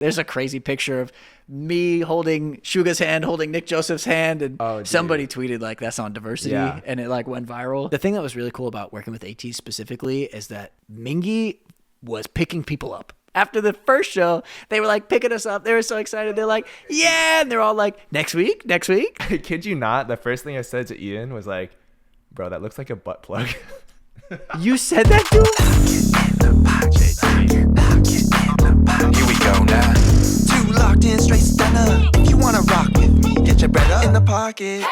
There's a crazy picture of me holding Suga's hand, holding Nick Joseph's hand, and somebody tweeted like that's on Diversity, and it like went viral. The thing that was really cool about working with Ateez specifically is that Mingi was picking people up. After the first show, they were like picking us up. They were so excited. They're like, yeah, and they're all like, next week. I kid you not. The first thing I said to Ian was like, bro, that looks like a butt plug. You said that to him? Here we go now. Two locked in, straight stunner. If you wanna rock with me, get your bread up in the pocket.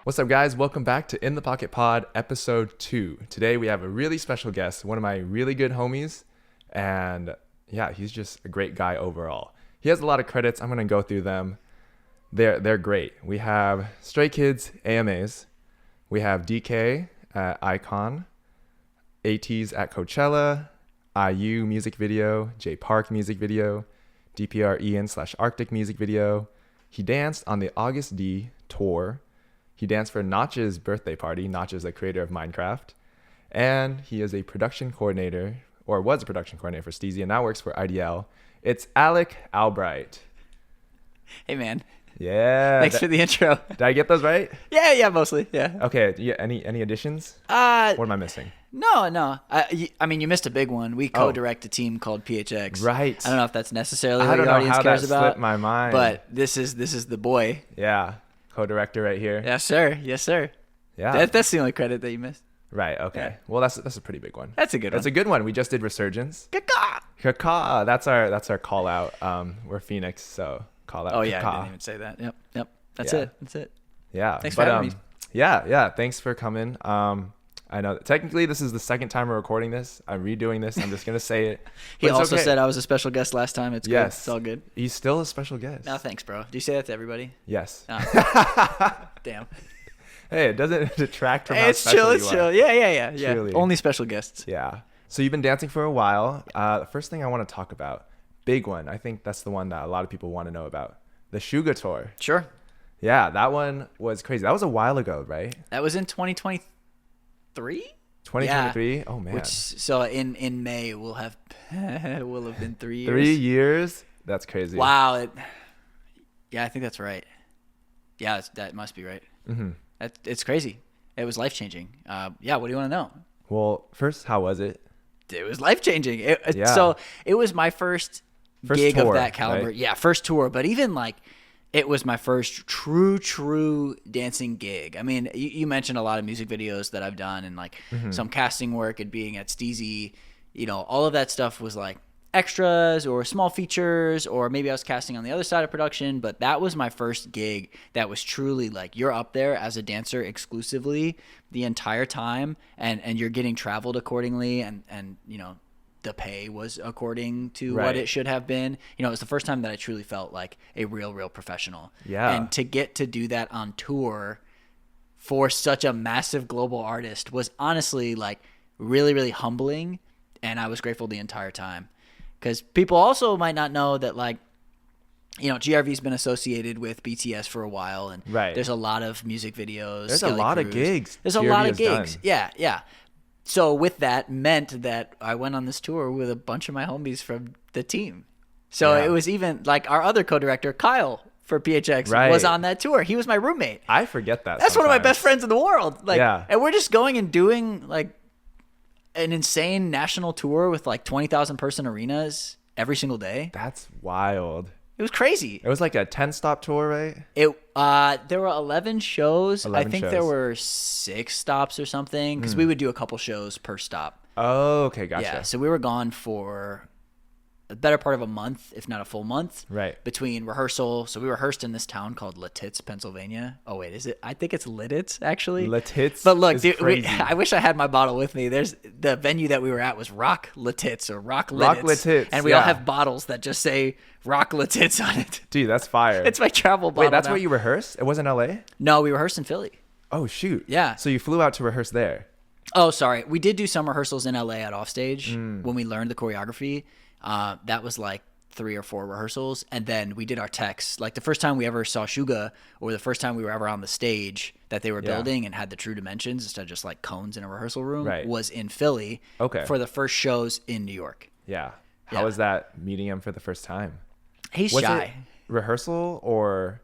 What's up, guys? Welcome back to In the Pocket Pod, episode 2. Today we have a really special guest, one of my really good homies, and yeah, he's just a great guy overall. He has a lot of credits. I'm gonna go through them. They're great. We have Stray Kids AMAs. We have DK at Icon, Ateez at Coachella, IU music video, J Park music video, DPR Ian / Arctic music video. He danced on the August D tour. He danced for Notch's birthday party. Notch is the creator of Minecraft. And he is a production coordinator, or was a production coordinator for Steezy, and now works for IDL. It's Alec Albright. Hey, man. Yeah. Thanks for the intro. Did I get those right? Yeah, mostly. Yeah. Okay. Yeah. Any additions? What am I missing? No. I mean, you missed a big one. We co-direct a team called PHX. Right. I don't know if that's necessarily what your audience cares about. Slipped my mind. But this is the boy. Yeah. Co-director right here. Yes, sir. Yeah. That's the only credit that you missed. Right. Okay. Yeah. Well, that's a pretty big one. That's a good one. That's a good one. We just did Resurgence. Kaka. That's our call out. We're Phoenix, so call out. Oh Kaka. yeah, I didn't even say that. Yep. That's it. Yeah. Thanks for having me. Yeah. Thanks for coming. I know that technically this is the second time we're recording this. I'm redoing this. I'm just gonna say it. He also said I was a special guest last time. It's good. It's all good. He's still a special guest. No, thanks, bro. Do you say that to everybody? Yes. Oh. Damn. Hey, it doesn't detract from how it's special chill. you It's are. chill. Yeah. Truly. Only special guests. Yeah. So you've been dancing for a while. The first thing I want to talk about, big one. I think that's the one that a lot of people want to know about. The Suga tour. Sure. Yeah, that one was crazy. That was a while ago, right? That was in 2023. 2023. Yeah. Oh man. So in May we'll have been 3 years. 3 years. That's crazy. Wow. Yeah, I think that's right. Yeah, that must be right. Mm-hmm. It's crazy. It was life changing. Yeah. What do you want to know? Well, first, how was it? It was life changing. Yeah. So it was my first gig tour, of that caliber. Right? Yeah, first tour. But even like, it was my first true dancing gig. I mean, you mentioned a lot of music videos that I've done and like some casting work and being at Steezy. You know, all of that stuff was like extras or small features, or maybe I was casting on the other side of production. But that was my first gig that was truly like you're up there as a dancer exclusively the entire time, and you're getting traveled accordingly, and you know, the pay was according to what it should have been. You know, it was the first time that I truly felt like a real professional. Yeah. And to get to do that on tour for such a massive global artist was honestly like really humbling, and I was grateful the entire time. Because people also might not know that, like, you know, GRV's been associated with BTS for a while, and there's a lot of music videos. There's a lot of gigs. There's a lot of gigs. Yeah. So with that meant that I went on this tour with a bunch of my homies from the team. So it was even like our other co-director, Kyle, for PHX was on that tour. He was my roommate. I forget that. That's one of my best friends in the world. Like, yeah. And we're just going and doing like an insane national tour with like 20,000 person arenas every single day. That's wild. It was crazy. It was like a 10-stop tour, right? There were 11 shows. 11 I think shows. There were 6 stops or something, because we would do a couple shows per stop. Oh, okay, gotcha. Yeah, so we were gone for a better part of a month, if not a full month, between rehearsal. So we rehearsed in this town called Lititz, Pennsylvania. Oh wait, is it? I think it's Lititz actually. Lititz. But look, dude, I wish I had my bottle with me. There's the venue that we were at was Rock Lititz or Rock Lititz. Rock Lititz, and we all have bottles that just say Rock Lititz on it. Dude, that's fire. It's my travel bottle. Wait, that's now. where you rehearsed? It wasn't LA? No, we rehearsed in Philly. Oh shoot. Yeah. So you flew out to rehearse there? Oh, sorry. We did do some rehearsals in LA at Offstage when we learned the choreography. That was like 3 or 4 rehearsals, and then we did our techs. Like the first time we ever saw Suga, or the first time we were ever on the stage that they were building and had the true dimensions instead of just like cones in a rehearsal room, was in Philly for the first shows in New York. Yeah. How was that meeting him for the first time? He's Was shy. it rehearsal or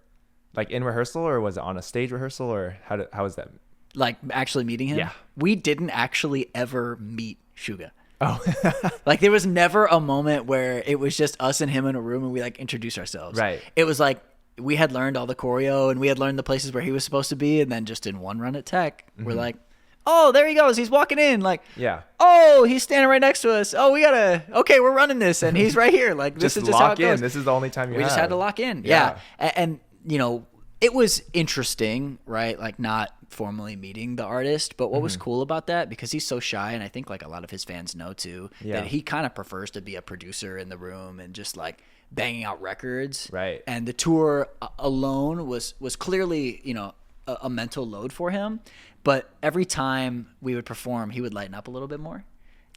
like in rehearsal, or was it on a stage rehearsal, or how was that? Like actually meeting him. Yeah. We didn't actually ever meet Suga. Oh, Like there was never a moment where it was just us and him in a room and we like introduce ourselves. Right. It was like we had learned all the choreo and we had learned the places where he was supposed to be, and then just in one run at Tech, we're like, oh, there he goes. He's walking in. Like, yeah. oh, he's standing right next to us. Oh, okay, we're running this, and he's right here. Like, this Just is just how lock it goes. in. This is the only time We just had to lock in. Yeah. And, you know, it was interesting, right? Like, not formally meeting the artist, but what was cool about that, because he's so shy, and I think like a lot of his fans know too, that he kind of prefers to be a producer in the room and just like banging out records. Right. And the tour alone was clearly, you know, a mental load for him. But every time we would perform, he would lighten up a little bit more.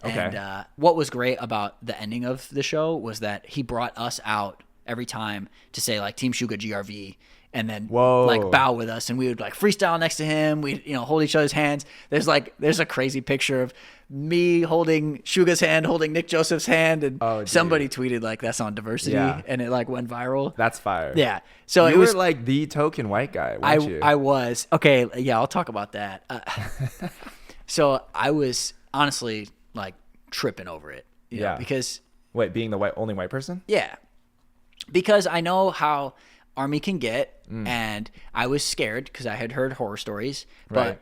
Okay. And what was great about the ending of the show was that he brought us out every time to say like Team Suga GRV, and then like bow with us, and we would like freestyle next to him. We'd, you know, hold each other's hands. There's a crazy picture of me holding Suga's hand, holding Nick Joseph's hand, and somebody tweeted like that's on Diversity, and it like went viral. That's fire. Yeah. So you it was were like the token white guy, weren't you? I was. Okay, yeah, I'll talk about that. So I was honestly like tripping over it. You know, because wait, being the only white person? Yeah. Because I know how Army can get, and I was scared because I had heard horror stories. But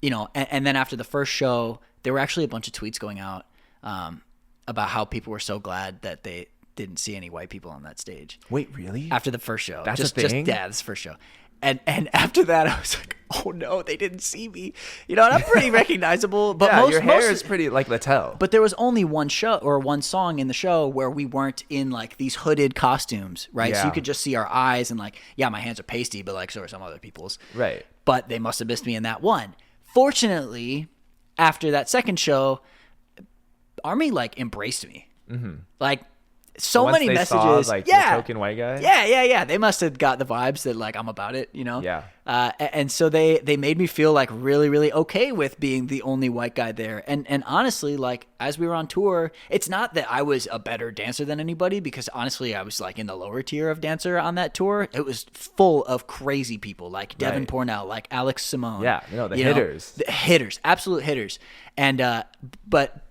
you know, and then after the first show, there were actually a bunch of tweets going out about how people were so glad that they didn't see any white people on that stage. Wait, really? After the first show. That's a thing? Yeah, this first show. And after that, I was like, oh no, they didn't see me. You know, and I'm pretty recognizable. But your hair is pretty like Littell. But there was only one show or one song in the show where we weren't in like these hooded costumes, right? Yeah. So you could just see our eyes and like, yeah, my hands are pasty, but like so are some other people's. Right. But they must have missed me in that one. Fortunately, after that second show, Army like embraced me. Like, so once many they messages. Saw, like, yeah. the token white guy? Yeah. They must have got the vibes that like I'm about it, you know? Yeah. And so they made me feel like really, really okay with being the only white guy there. And honestly, like as we were on tour, it's not that I was a better dancer than anybody, because honestly, I was like in the lower tier of dancer on that tour. It was full of crazy people like Devin Pornell, like Alex Simone. Yeah, the hitters. The hitters, absolute hitters. And but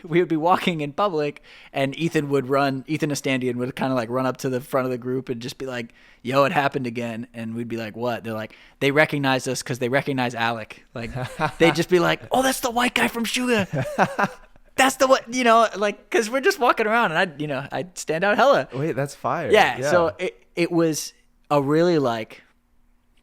we would be walking in public, and Ethan Astandian would kind of like run up to the front of the group and just be like, yo, it happened again. And we'd be like, what? They're like, they recognize us because they recognize Alec. Like, they'd just be like, oh, that's the white guy from Suga. That's the what, you know, like, because we're just walking around, and I'd stand out hella. Wait, that's fire. Yeah. So it was a really like,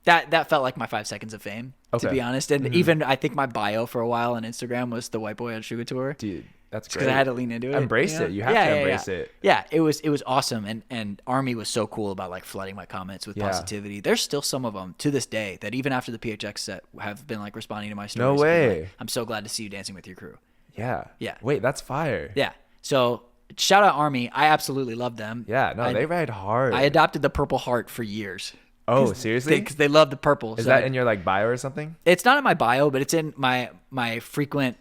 that felt like my 5 seconds of fame, to be honest. And even I think my bio for a while on Instagram was the white boy on Suga Tour. Dude, that's great. Because I had to lean into it. Embrace it. You have to embrace it. Yeah, it was awesome. And Army was so cool about like flooding my comments with positivity. There's still some of them to this day that even after the PHX set have been like responding to my stories. No way. Like, I'm so glad to see you dancing with your crew. Yeah. Yeah. Wait, that's fire. Yeah. So shout out Army. I absolutely love them. Yeah. No, they ride hard. I adopted the Purple Heart for years. Oh, seriously? Because they love the purple. Is that in your like bio or something? It's not in my bio, but it's in my frequent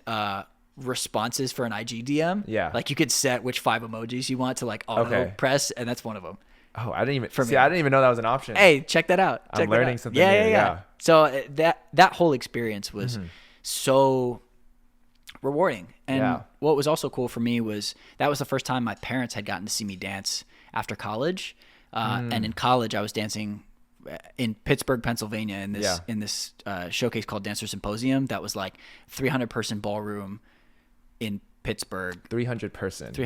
responses for an IG DM. Yeah. Like you could set which 5 emojis you want to like auto press, and that's one of them. Oh, I didn't even know that was an option. Hey, check that out. I'm learning something. Yeah. So that whole experience was so rewarding. And what was also cool for me was that was the first time my parents had gotten to see me dance after college. And in college, I was dancing in Pittsburgh, Pennsylvania, in this showcase called Dancer Symposium. That was like 300-person ballroom in Pittsburgh. 300 person. To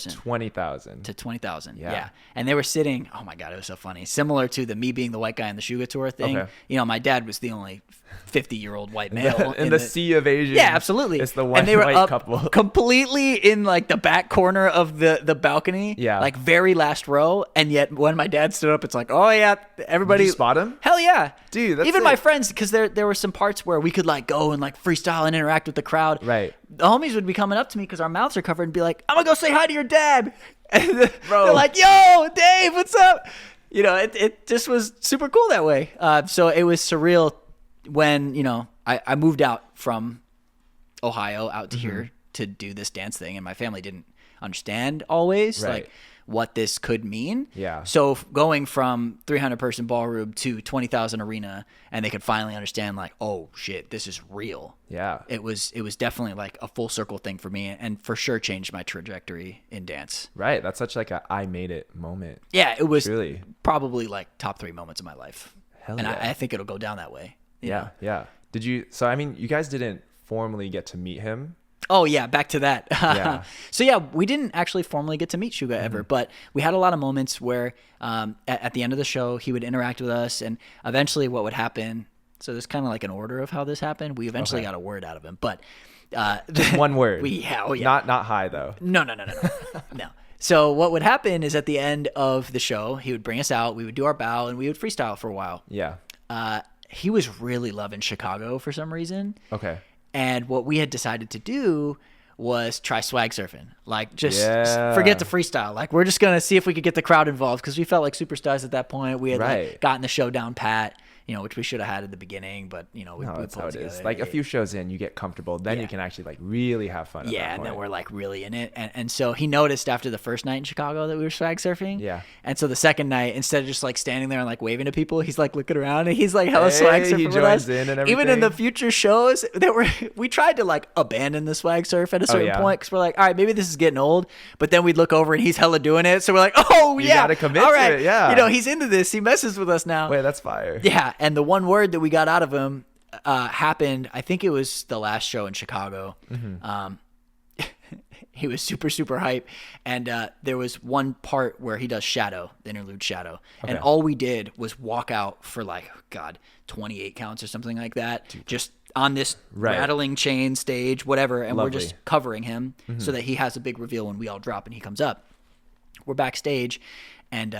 20,000. To 20,000. Yeah. And they were sitting, oh my God, it was so funny. Similar to the me being the white guy in the Suga Tour thing. Okay. You know, my dad was the only 50-year-old white male. in the sea of Asians. Yeah, absolutely. It's the white couple. Completely in like the back corner of the balcony. Yeah. Like very last row. And yet when my dad stood up, it's like, oh yeah, everybody. Did you spot him? Hell yeah. Dude, that's even my friends, because there were some parts where we could like go and like freestyle and interact with the crowd. Right. The homies would be coming up to me because our mouths are covered and be like, I'm gonna go say hi to your dad. And they're like, yo, Dave, what's up? You know, it just was super cool that way. So it was surreal when, you know, I moved out from Ohio out to here to do this dance thing, and my family didn't understand always. Right. Like what this could mean. Yeah. So going from 300 person ballroom to 20,000 arena, and they could finally understand like, oh shit, this is real. Yeah. It was definitely like a full circle thing for me, and for sure changed my trajectory in dance. Right. That's such like a I made it moment. Yeah, it was Really? probably like top 3 moments of my life. Hell and yeah. I think it'll go down that way. you know? Yeah. Did you? So I mean, you guys didn't formally get to meet him. Oh yeah, back to that. Yeah. So yeah, we didn't actually formally get to meet Suga ever, but we had a lot of moments where at the end of the show he would interact with us, and eventually what would happen. So there's kind of like an order of how this happened. We eventually got a word out of him, but Just one word. Oh yeah. Not high though. No. No. So what would happen is at the end of the show, he would bring us out, we would do our bow, and we would freestyle for a while. Yeah. He was really loving Chicago for some reason. Okay. And what we had decided to do was try swag surfing. Like, just Yeah. forget the freestyle. Like, we're just going to see if we could get the crowd involved, because we felt like superstars at that point. We had like, gotten the show down pat, which we should have had at the beginning, but, we No, pulled that's how it together. is. Like a few shows in, you get comfortable. Then you can actually like really have fun. At that and point. then we're like really in it. And so he noticed after the first night in Chicago that we were swag surfing. Yeah. And so the second night, instead of just like standing there and like waving to people, he's like looking around and he's like hella swag surfing he with joins us. in and Even in the everything. future shows we tried to like abandon the swag surf at a certain point, because we're like, all right, maybe this is getting old. But then we'd look over and he's hella doing it. So we're like, oh You yeah, gotta commit all to right. it, yeah. He's into this. He messes with us now. Wait, that's fire. Yeah, and the one word that we got out of him happened, I think it was the last show in Chicago. He was super, super hype. And there was one part where he does Shadow, the interlude Shadow. And all we did was walk out for 28 counts or something like that. Just on this rattling chain stage, whatever. And we're just covering him so that he has a big reveal when we all drop and he comes up. We're backstage, and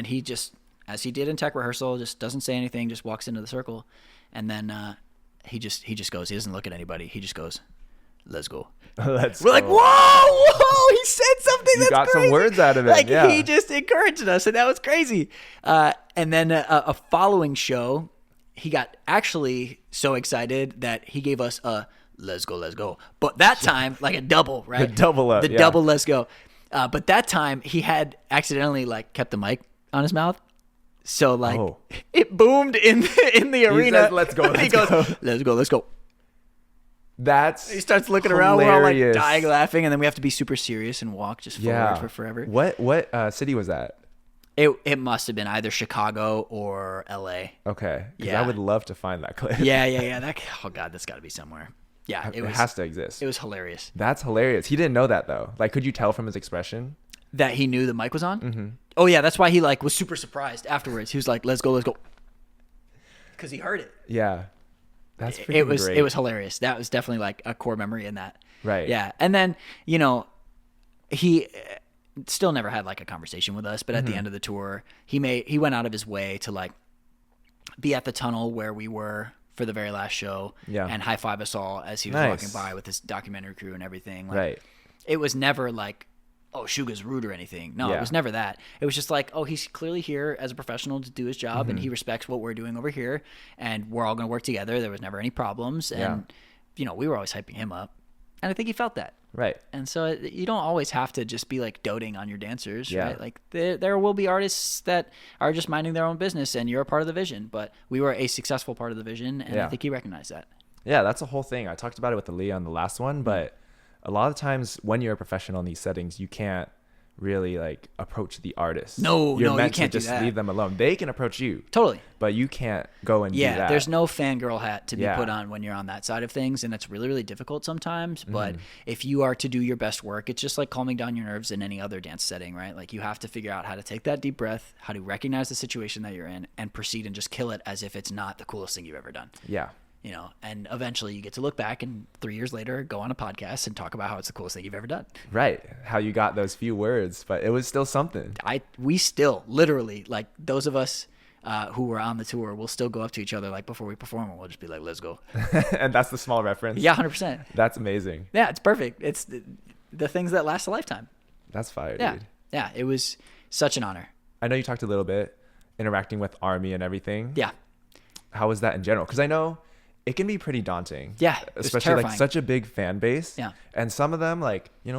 he just, as he did in tech rehearsal, just doesn't say anything, just walks into the circle. And then he just goes. He doesn't look at anybody. He just goes, "Let's go." We're like, whoa! He said something. That's got crazy. some words out of it. Like yeah. he just encouraged us, and that was crazy. And then a following show, he got actually so excited that he gave us a "Let's go." But that time, like a double, right? The double up, The yeah. double "Let's go." But that time he had accidentally kept the mic on his mouth. So it boomed in the arena. says, "Let's go, He let's goes, go." Let's go. That's He starts looking around. We're all hilarious. dying laughing, and then we have to be super serious and walk just forward for forever. What city was that? It must have been either Chicago or LA. Okay. 'Cause Yeah. I would love to find that clip. Yeah. Oh god, that's got to be somewhere. Yeah, It has to exist. It was hilarious That's hilarious. He didn't know that though. Like, could you tell from his expression? that he knew the mic was on. Mm-hmm. Oh yeah, that's why he was super surprised afterwards. He was like, "Let's go," because he heard it. Yeah. That's pretty great. It was hilarious. That was definitely a core memory in that. Right. Yeah. And then, he still never had a conversation with us, but at the end of the tour, he went out of his way to be at the tunnel where we were for the very last show, and high five us all as he was walking by with his documentary crew and everything. Right. It was never oh, Suga's rude or anything. No, it was never that. It was just he's clearly here as a professional to do his job, and he respects what we're doing over here, and we're all going to work together. There was never any problems, and we were always hyping him up, and I think he felt that. Right. And so you don't always have to just be doting on your dancers, Yeah. right? There will be artists that are just minding their own business, and you're a part of the vision. But we were a successful part of the vision, and I think he recognized that. Yeah, that's the whole thing. I talked about it with Aaliyah on the last one, but a lot of times when you're a professional in these settings, you can't really approach the artist. No, you're you meant can't to do just that. leave them alone. They can approach you. Totally. But you can't go and do that. There's no fangirl hat to be put on when you're on that side of things, and it's really, really difficult sometimes. But if you are to do your best work, it's just like calming down your nerves in any other dance setting, right? You have to figure out how to take that deep breath, how to recognize the situation that you're in, and proceed and just kill it as if it's not the coolest thing you've ever done. Yeah. And eventually you get to look back and 3 years later go on a podcast and talk about how it's the coolest thing you've ever done. Right. How you got those few words, but it was still something. We still literally those of us who were on the tour will still go up to each other before we perform, and we'll just be like, "Let's go." And that's the small reference. Yeah, 100%. That's amazing. Yeah, it's perfect. It's the things that last a lifetime. That's fire, Yeah. dude. Yeah, it was such an honor. I know you talked a little bit interacting with Army and everything. Yeah. How was that in general? Because I know it can be pretty daunting. Yeah, it was especially terrifying. such a big fan base. Yeah. And some of them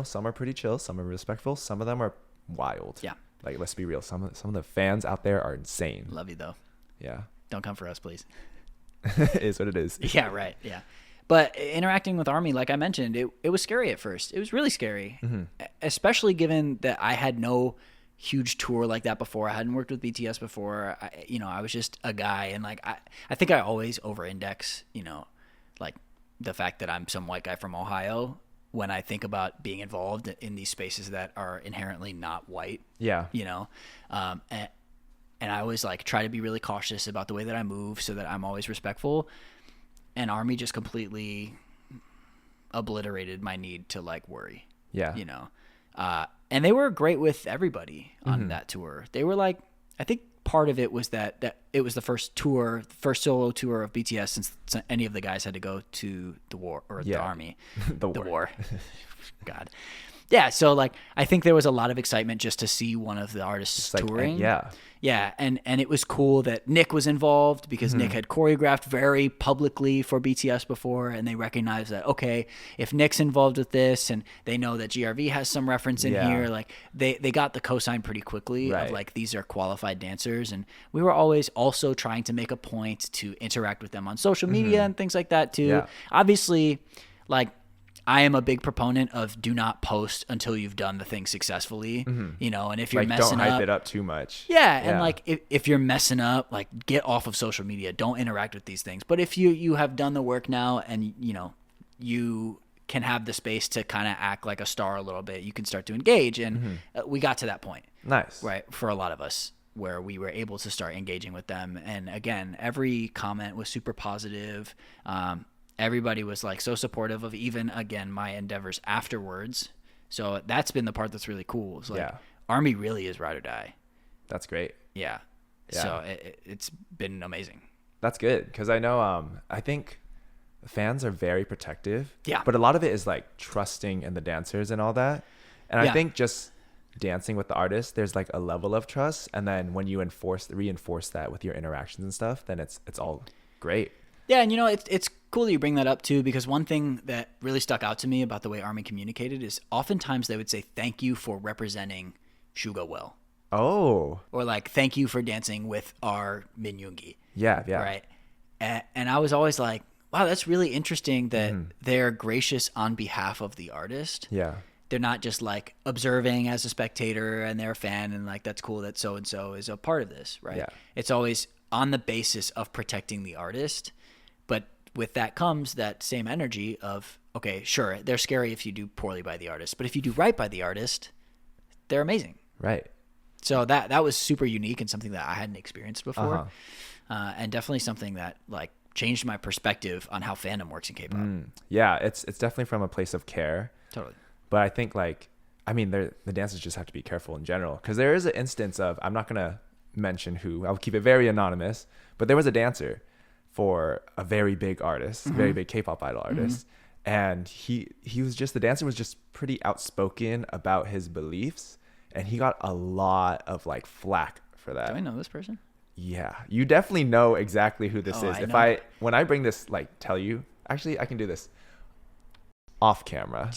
some are pretty chill, some are respectful, some of them are wild. Yeah. Like, let's be real. Some of the fans out there are insane. Love you though. Yeah. Don't come for us, please. It is what it is. Yeah, right. Yeah. But interacting with Army, like I mentioned, it was scary at first. It was really scary, especially given that I had no huge tour like that before. I hadn't worked with BTS before. I was just a guy, and like I think I always over-index, like the fact that I'm some white guy from Ohio when I think about being involved in these spaces that are inherently not white. Yeah. And I always like try to be really cautious about the way that I move so that I'm always respectful. And Army just completely obliterated my need to like worry. Yeah. And they were great with everybody on that tour. They were like, I think part of it was that it was the first solo tour of BTS since any of the guys had to go to the war or the Army. The war. God. Yeah, so like I think there was a lot of excitement just to see one of the artists touring. Yeah, and it was cool that Nick was involved because Nick had choreographed very publicly for BTS before, and they recognized that, okay, if Nick's involved with this and they know that GRV has some reference in here, like they got the cosign pretty quickly of like these are qualified dancers, and we were always also trying to make a point to interact with them on social media and things like that too. Yeah. Obviously, like I am a big proponent of do not post until you've done the thing successfully, and if you're like, messing don't hype up, it up too much. Yeah. And like, if you're messing up, like get off of social media, don't interact with these things. But if you have done the work now and, you can have the space to kind of act like a star a little bit, you can start to engage. And we got to that point. Nice. Right. For a lot of us where we were able to start engaging with them. And again, every comment was super positive. Everybody was like so supportive of even, again, my endeavors afterwards. So that's been the part that's really cool. It's like Army really is ride or die. That's great. Yeah. So it's been amazing. That's good. Because I know, I think fans are very protective. Yeah. But a lot of it is like trusting in the dancers and all that. And I think just dancing with the artist, there's like a level of trust. And then when you reinforce that with your interactions and stuff, then it's all great. Yeah, and it's cool that you bring that up too, because one thing that really stuck out to me about the way Army communicated is oftentimes they would say thank you for representing Suga well. Oh. Or like thank you for dancing with our Mingi. Yeah. Right. And I was always like, wow, that's really interesting that they're gracious on behalf of the artist. Yeah. They're not just like observing as a spectator and they're a fan and like that's cool that so and so is a part of this, right? Yeah. It's always on the basis of protecting the artist. But with that comes that same energy of, okay, sure, they're scary if you do poorly by the artist, but if you do right by the artist, they're amazing. Right. So that was super unique and something that I hadn't experienced before, and definitely something that like changed my perspective on how fandom works in K-pop. Yeah, it's definitely from a place of care. Totally. But I think the dancers just have to be careful in general, because there is an instance of, I'm not gonna mention who, I'll keep it very anonymous, but there was a dancer for a very big artist, very big K-pop idol artist. And the dancer was just pretty outspoken about his beliefs, and he got a lot of like flack for that. Do I know this person? Yeah, you definitely know exactly who this is. When I bring this, like, tell you, actually I can do this off camera.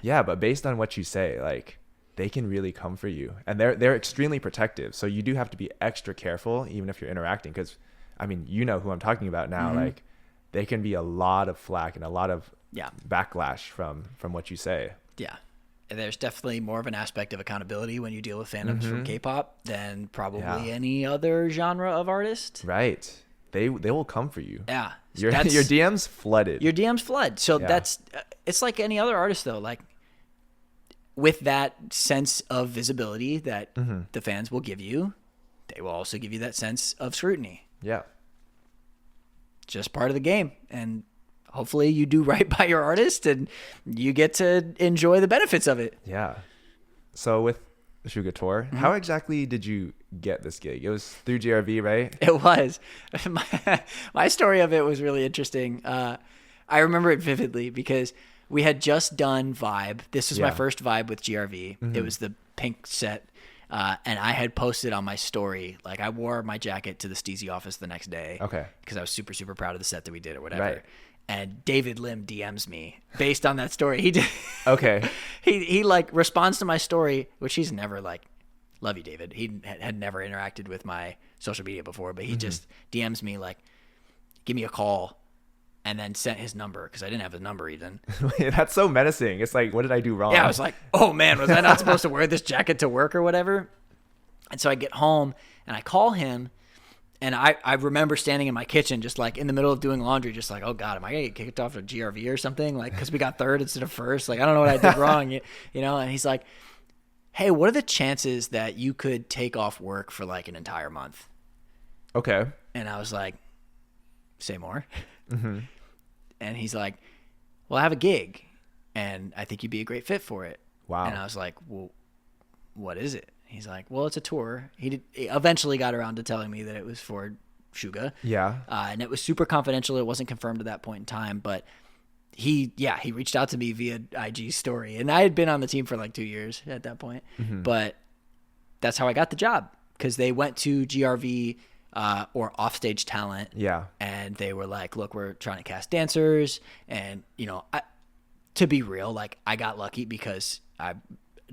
Yeah, but based on what you say, like, they can really come for you, and they're extremely protective. So you do have to be extra careful, even if you're interacting, because I mean, you know who I'm talking about now. Like, they can be a lot of flack and a lot of backlash from what you say. Yeah. And there's definitely more of an aspect of accountability when you deal with fandoms from K-pop than probably any other genre of artist. Right. They will come for you. Yeah. Your DM's flooded. Your DM's flood. So that's it's like any other artist though. Like, with that sense of visibility that the fans will give you, they will also give you that sense of scrutiny. Yeah. Just part of the game. And hopefully you do right by your artist and you get to enjoy the benefits of it. Yeah. So with the Suga tour, how exactly did you get this gig? It was through GRV, right? It was. My story of it was really interesting. I remember it vividly because we had just done Vibe. This was my first Vibe with GRV. It was the pink set. And I had posted on my story, like I wore my jacket to the Steezy office the next day. Okay. Because I was super, super proud of the set that we did or whatever. Right. And David Lim DMs me based on that story. He did. Okay. He like responds to my story, which he's never like love you, David. He had never interacted with my social media before, but he just DMs me like, give me a call, and then sent his number because I didn't have his number even. That's so menacing. It's like, what did I do wrong? Yeah, I was like, oh man, was I not supposed to wear this jacket to work or whatever? And so I get home and I call him, and I remember standing in my kitchen just like in the middle of doing laundry, just like, oh God, am I going to get kicked off of GRV or something? Like, because we got third instead of first. Like, I don't know what I did wrong, you know? And he's like, hey, what are the chances that you could take off work for like an entire month? Okay. And I was like, say more. And he's like, well, I have a gig and I think you'd be a great fit for it. Wow. And I was like, well, what is it? He's like, well, it's a tour. He eventually got around to telling me that it was for Suga. Yeah. And it was super confidential. It wasn't confirmed at that point in time, but he reached out to me via IG story, and I had been on the team for like 2 years at that point, but that's how I got the job, because they went to GRV or Offstage Talent. Yeah. And they were like, look, we're trying to cast dancers. And, you know, to be real, like I got lucky because I'm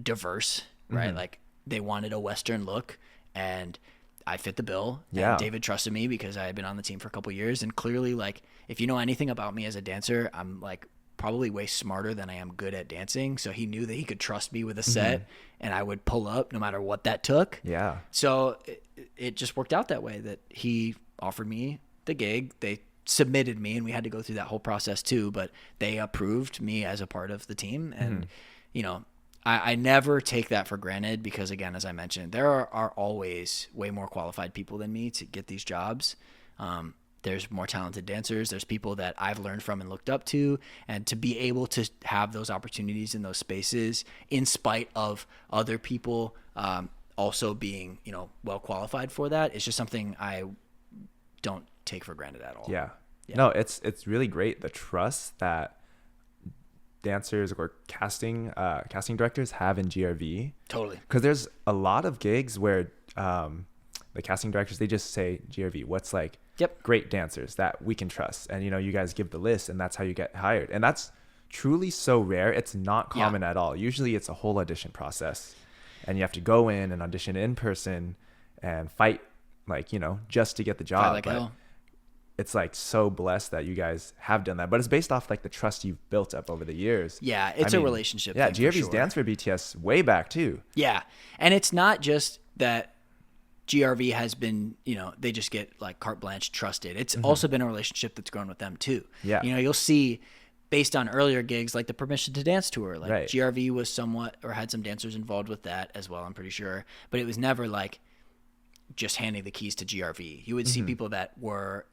diverse, right? Like they wanted a Western look and I fit the bill. Yeah. And David trusted me because I had been on the team for a couple of years. And clearly, like, if you know anything about me as a dancer, I'm like probably way smarter than I am good at dancing. So he knew that he could trust me with a set and I would pull up no matter what that took. Yeah. So it just worked out that way, that he offered me the gig. They submitted me and we had to go through that whole process too, but they approved me as a part of the team. And, you know, I never take that for granted because, again, as I mentioned, there are always way more qualified people than me to get these jobs. There's more talented dancers. There's people that I've learned from and looked up to. And to be able to have those opportunities in those spaces in spite of other people also being, you know, well qualified for that is just something I don't take for granted at all. Yeah. No, it's really great, the trust that dancers or casting directors have in GRV. Totally. Because there's a lot of gigs where the casting directors, they just say, GRV, what's like great dancers that we can trust? And, you know, you guys give the list and that's how you get hired. And that's truly so rare. It's not common at all. Usually it's a whole audition process and you have to go in and audition in person and fight, like, you know, just to get the job. Fight like hell. It's like so blessed that you guys have done that, but it's based off like the trust you've built up over the years. Yeah, it's a relationship. Yeah, thing, GRV's danced for BTS way back too. Yeah, and it's not just that GRV has been, you know, they just get like carte blanche trusted. It's also been a relationship that's grown with them too. Yeah, you know, you'll see based on earlier gigs like the Permission to Dance tour, like right. GRV was somewhat or had some dancers involved with that as well. I'm pretty sure, but it was never like just handing the keys to GRV. You would see people that were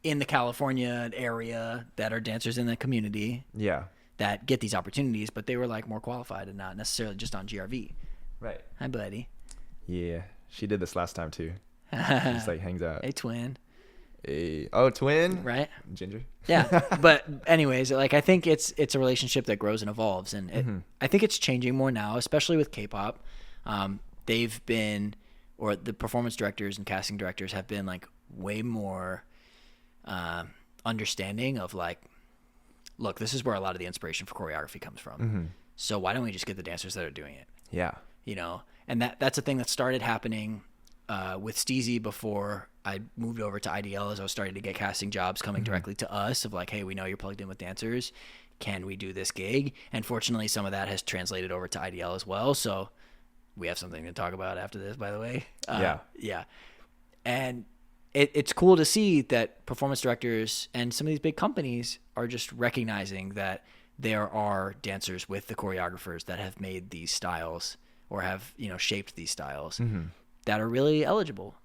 in the California area that are dancers in the community that get these opportunities, but they were like more qualified and not necessarily just on GRV. Right. Hi, buddy. Yeah. She did this last time too. She just like hangs out. Hey, twin. Hey. Oh, twin. Right. Ginger. Yeah. But anyways, like I think it's a relationship that grows and evolves. And I think it's changing more now, especially with K-pop. They've been, or the performance directors and casting directors have been like way more understanding of like, look, this is where a lot of the inspiration for choreography comes from. So why don't we just get the dancers that are doing it? Yeah. You know, and that's a thing that started happening with Steezy before I moved over to IDL, as I was starting to get casting jobs coming directly to us of like, hey, we know you're plugged in with dancers. Can we do this gig? And fortunately, some of that has translated over to IDL as well. So we have something to talk about after this, by the way. Yeah. And it's cool to see that performance directors and some of these big companies are just recognizing that there are dancers with the choreographers that have made these styles or have, you know, shaped these styles that are really eligible.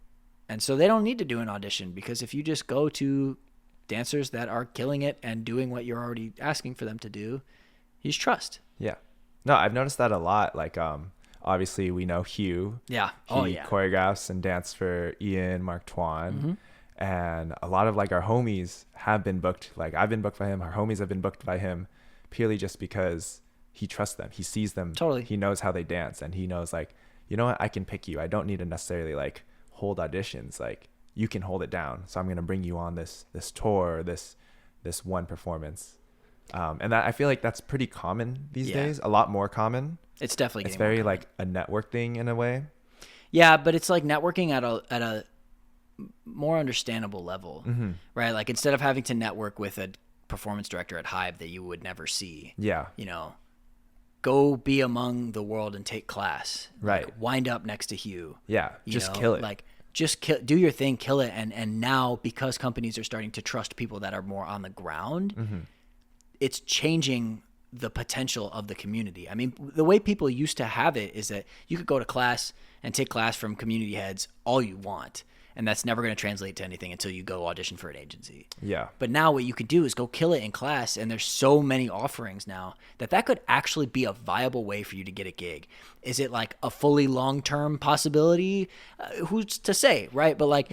And so they don't need to do an audition, because if you just go to dancers that are killing it and doing what you're already asking for them to do, you just trust. Yeah. No, I've noticed that a lot. Like, obviously we know Hugh. Yeah. He choreographs and dances for Ian, Mark Twan. And a lot of like our homies have been booked. Like I've been booked by him. Our homies have been booked by him purely just because he trusts them. He sees them. Totally. He knows how they dance, and he knows like, you know what, I can pick you. I don't need to necessarily like hold auditions. Like you can hold it down. So I'm going to bring you on this tour, this one performance. And that, I feel like that's pretty common these days. A lot more common. It's definitely it's very like a network thing in a way. Yeah, but it's like networking at a more understandable level, right? Like instead of having to network with a performance director at Hive that you would never see, you know, go be among the world and take class, right? Like wind up next to Hugh, just kill it, like just do your thing, kill it. And now because companies are starting to trust people that are more on the ground, it's changing the potential of the community. I mean, the way people used to have it is that you could go to class and take class from community heads all you want, and that's never going to translate to anything until you go audition for an agency. Yeah. But now what you could do is go kill it in class, and there's so many offerings now that could actually be a viable way for you to get a gig. Is it like a fully long-term possibility? Who's to say, right? But like,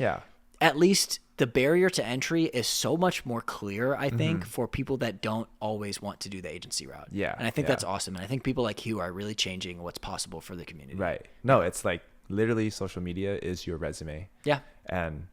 at least the barrier to entry is so much more clear, I think, for people that don't always want to do the agency route. Yeah. And I think that's awesome. And I think people like Hugh are really changing what's possible for the community. Right. No, it's like literally social media is your resume. Yeah. And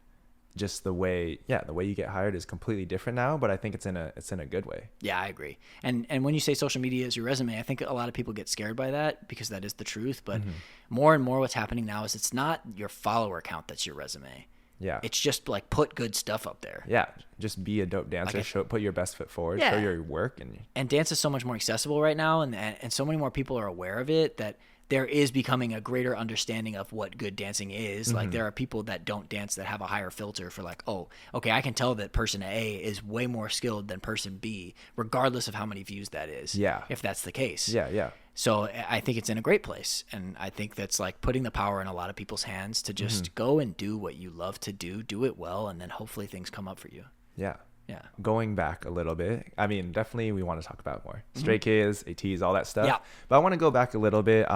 just the way you get hired is completely different now, but I think it's in a good way. Yeah, I agree. And when you say social media is your resume, I think a lot of people get scared by that because that is the truth. But more and more what's happening now is it's not your follower count that's your resume. Yeah. It's just like put good stuff up there. Yeah. Just be a dope dancer. Put your best foot forward. Show your work. And dance is so much more accessible right now, and so many more people are aware of it that there is becoming a greater understanding of what good dancing is. Like there are people that don't dance that have a higher filter for like, oh, okay, I can tell that person A is way more skilled than person B, regardless of how many views that is. Yeah. If that's the case. Yeah, yeah. So I think it's in a great place. And I think that's like putting the power in a lot of people's hands to just go and do what you love to do it well, and then hopefully things come up for you. Yeah. Yeah. Going back a little bit, I mean, definitely we want to talk about more Stray Kids, Ateez, all that stuff. Yeah. But I want to go back a little bit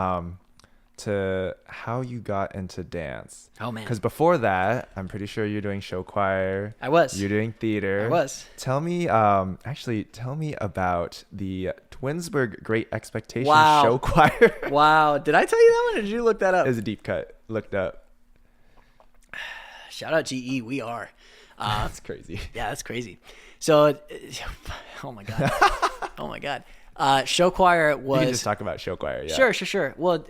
to how you got into dance. Oh, man. Because before that, I'm pretty sure you're doing show choir. I was. You're doing theater. I was. Tell me about the Twinsburg Great Expectations show choir. Wow. Did I tell you that one, or did you look that up? It was a deep cut. Looked up. Shout out GE. We are. That's crazy. Yeah, that's crazy. So, oh my God. Oh my God. Show choir was. You can just talk about show choir. Yeah. Sure. Well,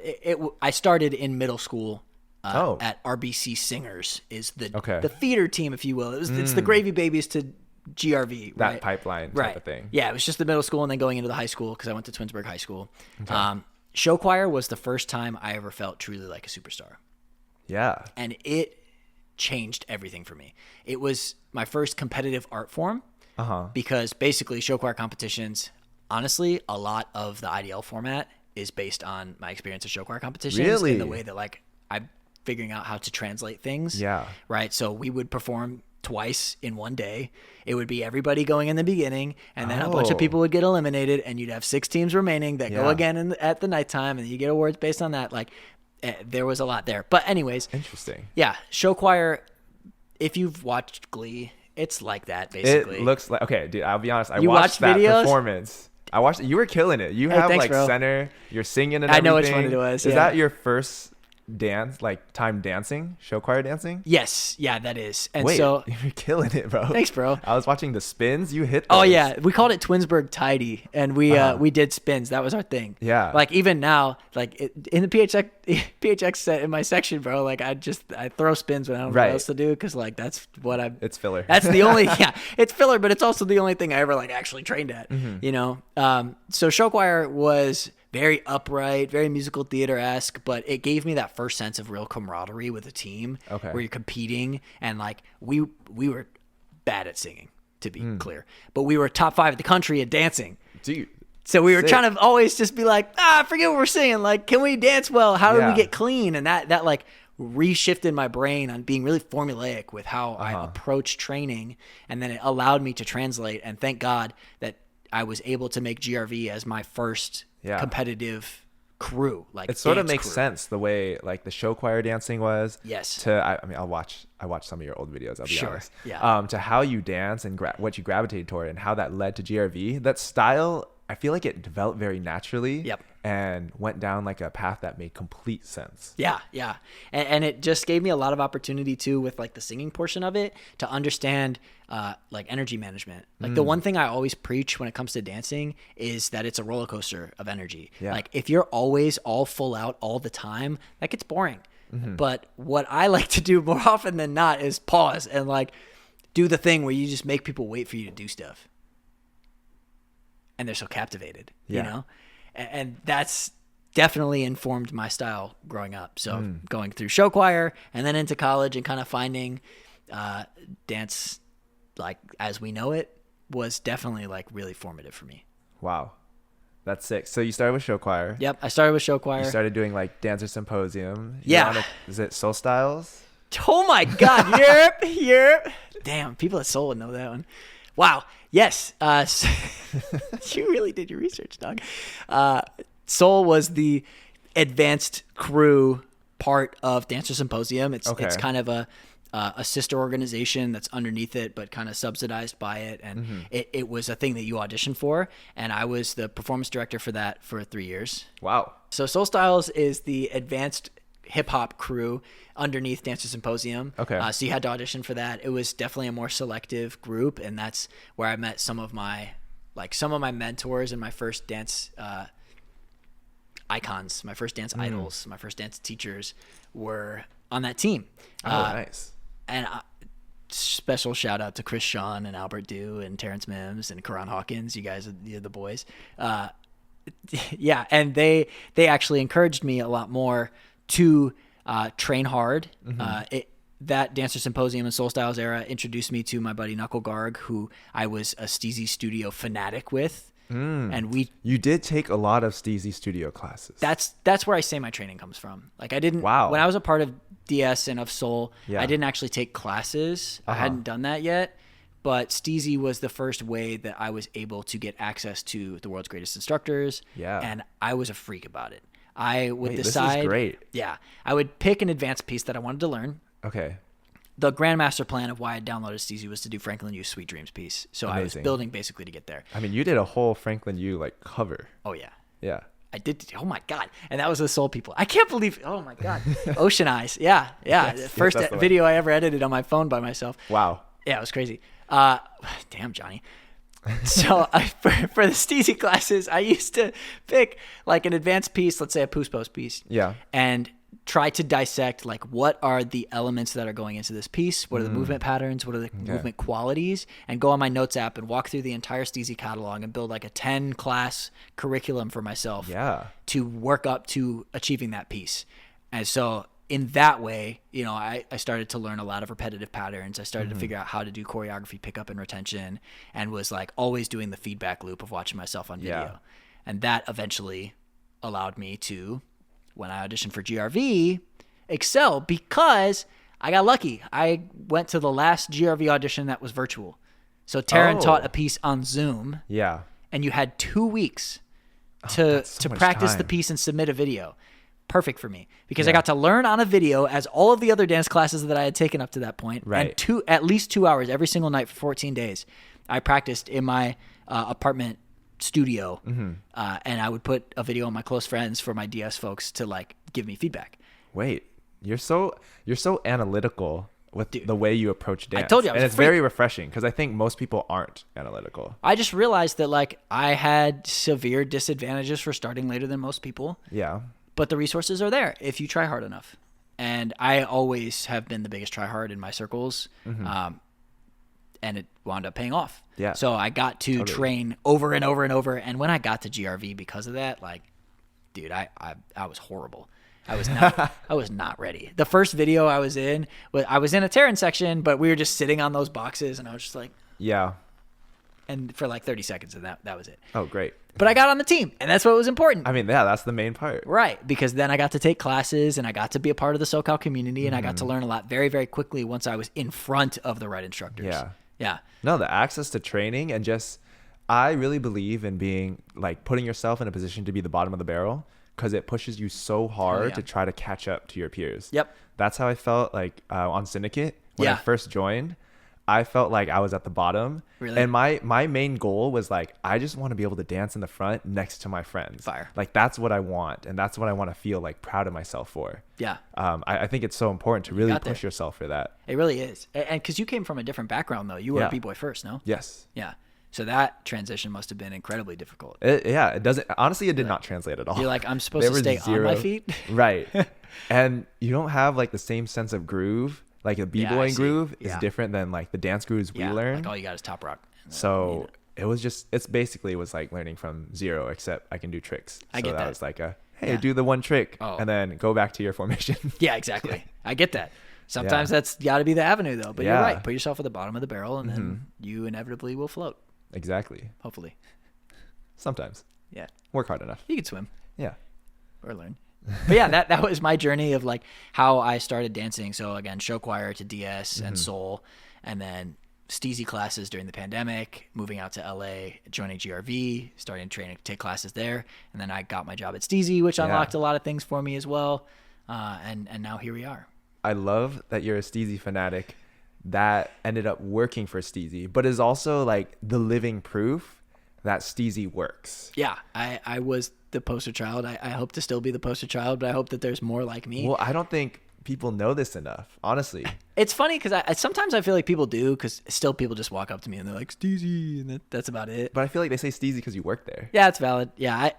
I started in middle school. Oh. At RBC Singers is the theater team, if you will. It's the Gravy Babies to GRV. That right? pipeline type of thing. Yeah, it was just the middle school and then going into the high school because I went to Twinsburg High School. Okay. Show choir was the first time I ever felt truly like a superstar. Yeah. And it changed everything for me. It was my first competitive art form because basically show choir competitions, honestly, a lot of the IDL format is based on my experience of show choir competitions. Really? In the way that like I'm figuring out how to translate things. Yeah. Right. So we would perform twice in one day. It would be everybody going in the beginning, and then a bunch of people would get eliminated, and you'd have 6 teams remaining that go again at the nighttime, and you get awards based on that. Like, there was a lot there. But anyways. Interesting. Yeah. Show choir, if you've watched Glee, it's like that, basically. It looks like, okay, dude, I'll be honest. I you watched that videos? Performance. I watched it. You were killing it. You have thanks, like bro. center, you're singing and I everything. know which one it was. Is that your first dance, like time dancing, show choir dancing? Yes. Yeah, that is. And Wait, so you're killing it, bro. Thanks, bro. I was watching the spins. You hit those. Oh yeah, we called it Twinsburg Tidy, and we did spins. That was our thing. Yeah. Like even now, like in the PHX set in my section, bro. Like I throw spins when I don't know what else to do because like that's what I. It's filler. That's the only it's filler, but it's also the only thing I ever like actually trained at. You know, so show choir was very upright, very musical theater-esque, but it gave me that first sense of real camaraderie with a team where you're competing, and like we were bad at singing, to be clear, but we were top 5 at the country at dancing. Dude. So we were trying to always just be like, forget what we're singing. Like, can we dance well? How do we get clean? And that like reshifted my brain on being really formulaic with how I approach training, and then it allowed me to translate, and thank God that I was able to make GRV as my first competitive crew. Like, it sort of makes sense the way like the show choir dancing was. Yes. I mean, I watch some of your old videos. I'll be honest. Yeah. To how you dance and what you gravitated toward and how that led to GRV. That style, I feel like it developed very naturally. Yep. And went down like a path that made complete sense. Yeah. And it just gave me a lot of opportunity too with like the singing portion of it to understand like energy management. Like the one thing I always preach when it comes to dancing is that it's a roller coaster of energy. Yeah. Like if you're always all full out all the time, that gets boring. But what I like to do more often than not is pause and like do the thing where you just make people wait for you to do stuff. And they're so captivated, you know? And that's definitely informed my style growing up. So going through show choir and then into college and kind of finding dance like as we know it was definitely like really formative for me. Wow. That's sick. So you started with show choir. Yep. I started with show choir. You started doing like dancer symposium. Is it Soul Styles? Oh my God. Yep. Damn. People at Soul would know that one. Wow. Yes. You really did your research, dog. Soul was the advanced crew part of Dancer Symposium. It's kind of a sister organization that's underneath it, but kind of subsidized by it. And it was a thing that you auditioned for. And I was the performance director for that for 3 years. Wow. So Soul Styles is the advanced hip hop crew underneath Dancer Symposium. Okay. So you had to audition for that. It was definitely a more selective group. And that's where I met some of my mentors and my first dance, icons, my first dance idols, my first dance teachers were on that team. Oh, nice. And special shout out to Chris Shawn and Albert Dew and Terrence Mims and Karan Hawkins. You guys are the boys. Yeah. And they actually encouraged me a lot more to train hard. That Dancer Symposium and Soul Styles era introduced me to my buddy Knuckle Garg, who I was a Steezy Studio fanatic with. And you did take a lot of Steezy Studio classes. That's where I say my training comes from. Like I didn't, when I was a part of DS and of Soul, I didn't actually take classes. I hadn't done that yet, but Steezy was the first way that I was able to get access to the world's greatest instructors. Yeah. And I was a freak about it. I would decide. This is great. Yeah. I would pick an advanced piece that I wanted to learn. Okay. The grandmaster plan of why I downloaded Steezy was to do Franklin Yu's Sweet Dreams piece. So Amazing. I was building basically to get there. I mean, you did a whole Franklin Yu like cover. Oh yeah. Yeah. I did. Oh my God. And that was the Soul People. I can't believe, oh my God. Ocean Eyes. Yeah. First video I ever edited on my phone by myself. Wow. Yeah, it was crazy. Damn, Johnny. So for the Steezy classes, I used to pick like an advanced piece, let's say a Poos Post piece. Yeah. And try to dissect like what are the elements that are going into this piece, what are the movement patterns, what are the movement qualities, and go on my notes app and walk through the entire Steezy catalog and build like a 10 class curriculum for myself to work up to achieving that piece. And so in that way, you know, I started to learn a lot of repetitive patterns. I started to figure out how to do choreography pickup and retention, and was like always doing the feedback loop of watching myself on video. And that eventually allowed me to, when I auditioned for GRV, excel because I got lucky. I went to the last GRV audition that was virtual. So Taryn taught a piece on Zoom. Yeah. And you had 2 weeks to practice the piece and submit a video. Perfect for me because I got to learn on a video as all of the other dance classes that I had taken up to that point. Right. And at least 2 hours every single night for 14 days. I practiced in my apartment studio, and I would put a video on my close friends for my DS folks to like give me feedback. Wait, you're so analytical with the way you approach dance. I told you, and it's very refreshing because I think most people aren't analytical. I just realized that like I had severe disadvantages for starting later than most people. Yeah. But the resources are there if you try hard enough. And I always have been the biggest tryhard in my circles. And it wound up paying off. Yeah. So I got to train over and over and over. And when I got to GRV because of that, like, dude, I was horrible. I was not ready. The first video I was in a Terran section, but we were just sitting on those boxes and I was just like, yeah. And for like 30 seconds and that was it. Oh, great. But I got on the team and that's what was important. I mean, yeah, that's the main part. Right. Because then I got to take classes and I got to be a part of the SoCal community and I got to learn a lot very, very quickly once I was in front of the right instructors. Yeah. Yeah. No, the access to training and just, I really believe in being like putting yourself in a position to be the bottom of the barrel because it pushes you so hard to try to catch up to your peers. Yep. That's how I felt like on Syndicate when I first joined. I felt like I was at the bottom. Really? And my main goal was like, I just want to be able to dance in the front next to my friends. Fire. Like that's what I want. And that's what I want to feel like proud of myself for. Yeah. I think it's so important to really push yourself for that. It really is. And because you came from a different background though. You were a B-boy first, no? Yes. Yeah. So that transition must have been incredibly difficult. It doesn't, honestly, it did not translate at all. You're like, I'm supposed There to was stay on my feet. Right. And you don't have like the same sense of groove. Like the b-boying groove is different than like the dance grooves we learn. Like all you got is top rock. So it was just, it was like learning from zero, except I can do tricks. I get that. Was like hey, do the one trick and then go back to your formation. Yeah, exactly. I get that. Sometimes that's got to be the avenue though. But you're right. Put yourself at the bottom of the barrel and then you inevitably will float. Exactly. Hopefully. Sometimes. Yeah. Work hard enough. You can swim. Yeah. Or learn. But yeah, that was my journey of like how I started dancing. So again, show choir to DS and soul, and then steezy classes during the pandemic, moving out to LA, joining GRV, starting training to take classes there. And then I got my job at Steezy, which unlocked a lot of things for me as well. And now here we are. I love that you're a Steezy fanatic that ended up working for Steezy, but is also like the living proof that Steezy works. Yeah, I was the poster child. I hope to still be the poster child, but I hope that there's more like me. Well, I don't think people know this enough, honestly. It's funny because sometimes I feel like people do, because still people just walk up to me and they're like, Steezy, and that's about it. But I feel like they say Steezy because you work there. Yeah, it's valid. Yeah,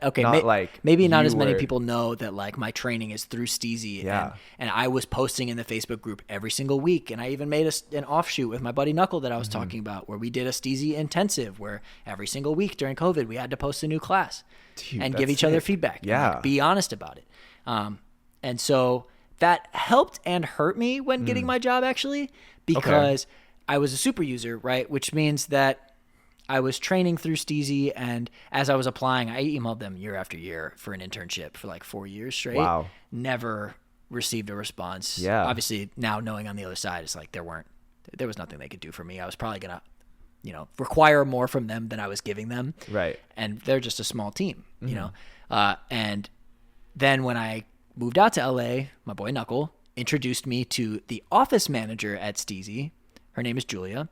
maybe not as many were... people know that like my training is through Steezy. Yeah. And I was posting in the Facebook group every single week, and I even made an offshoot with my buddy Knuckle that I was talking about, where we did a Steezy intensive, where every single week during COVID we had to post a new class. Dude, and give each other feedback. Yeah. And, like, be honest about it. And so that helped and hurt me when getting my job, actually, because I was a super user, right? Which means that I was training through Steezy, and as I was applying, I emailed them year after year for an internship for like 4 years straight. Wow. Never received a response. Yeah. Obviously, now knowing on the other side, it's like there was nothing they could do for me. I was probably going to, require more from them than I was giving them. Right. And they're just a small team, you know? And then when I moved out to LA, my boy Knuckle introduced me to the office manager at Steezy. Her name is Julia.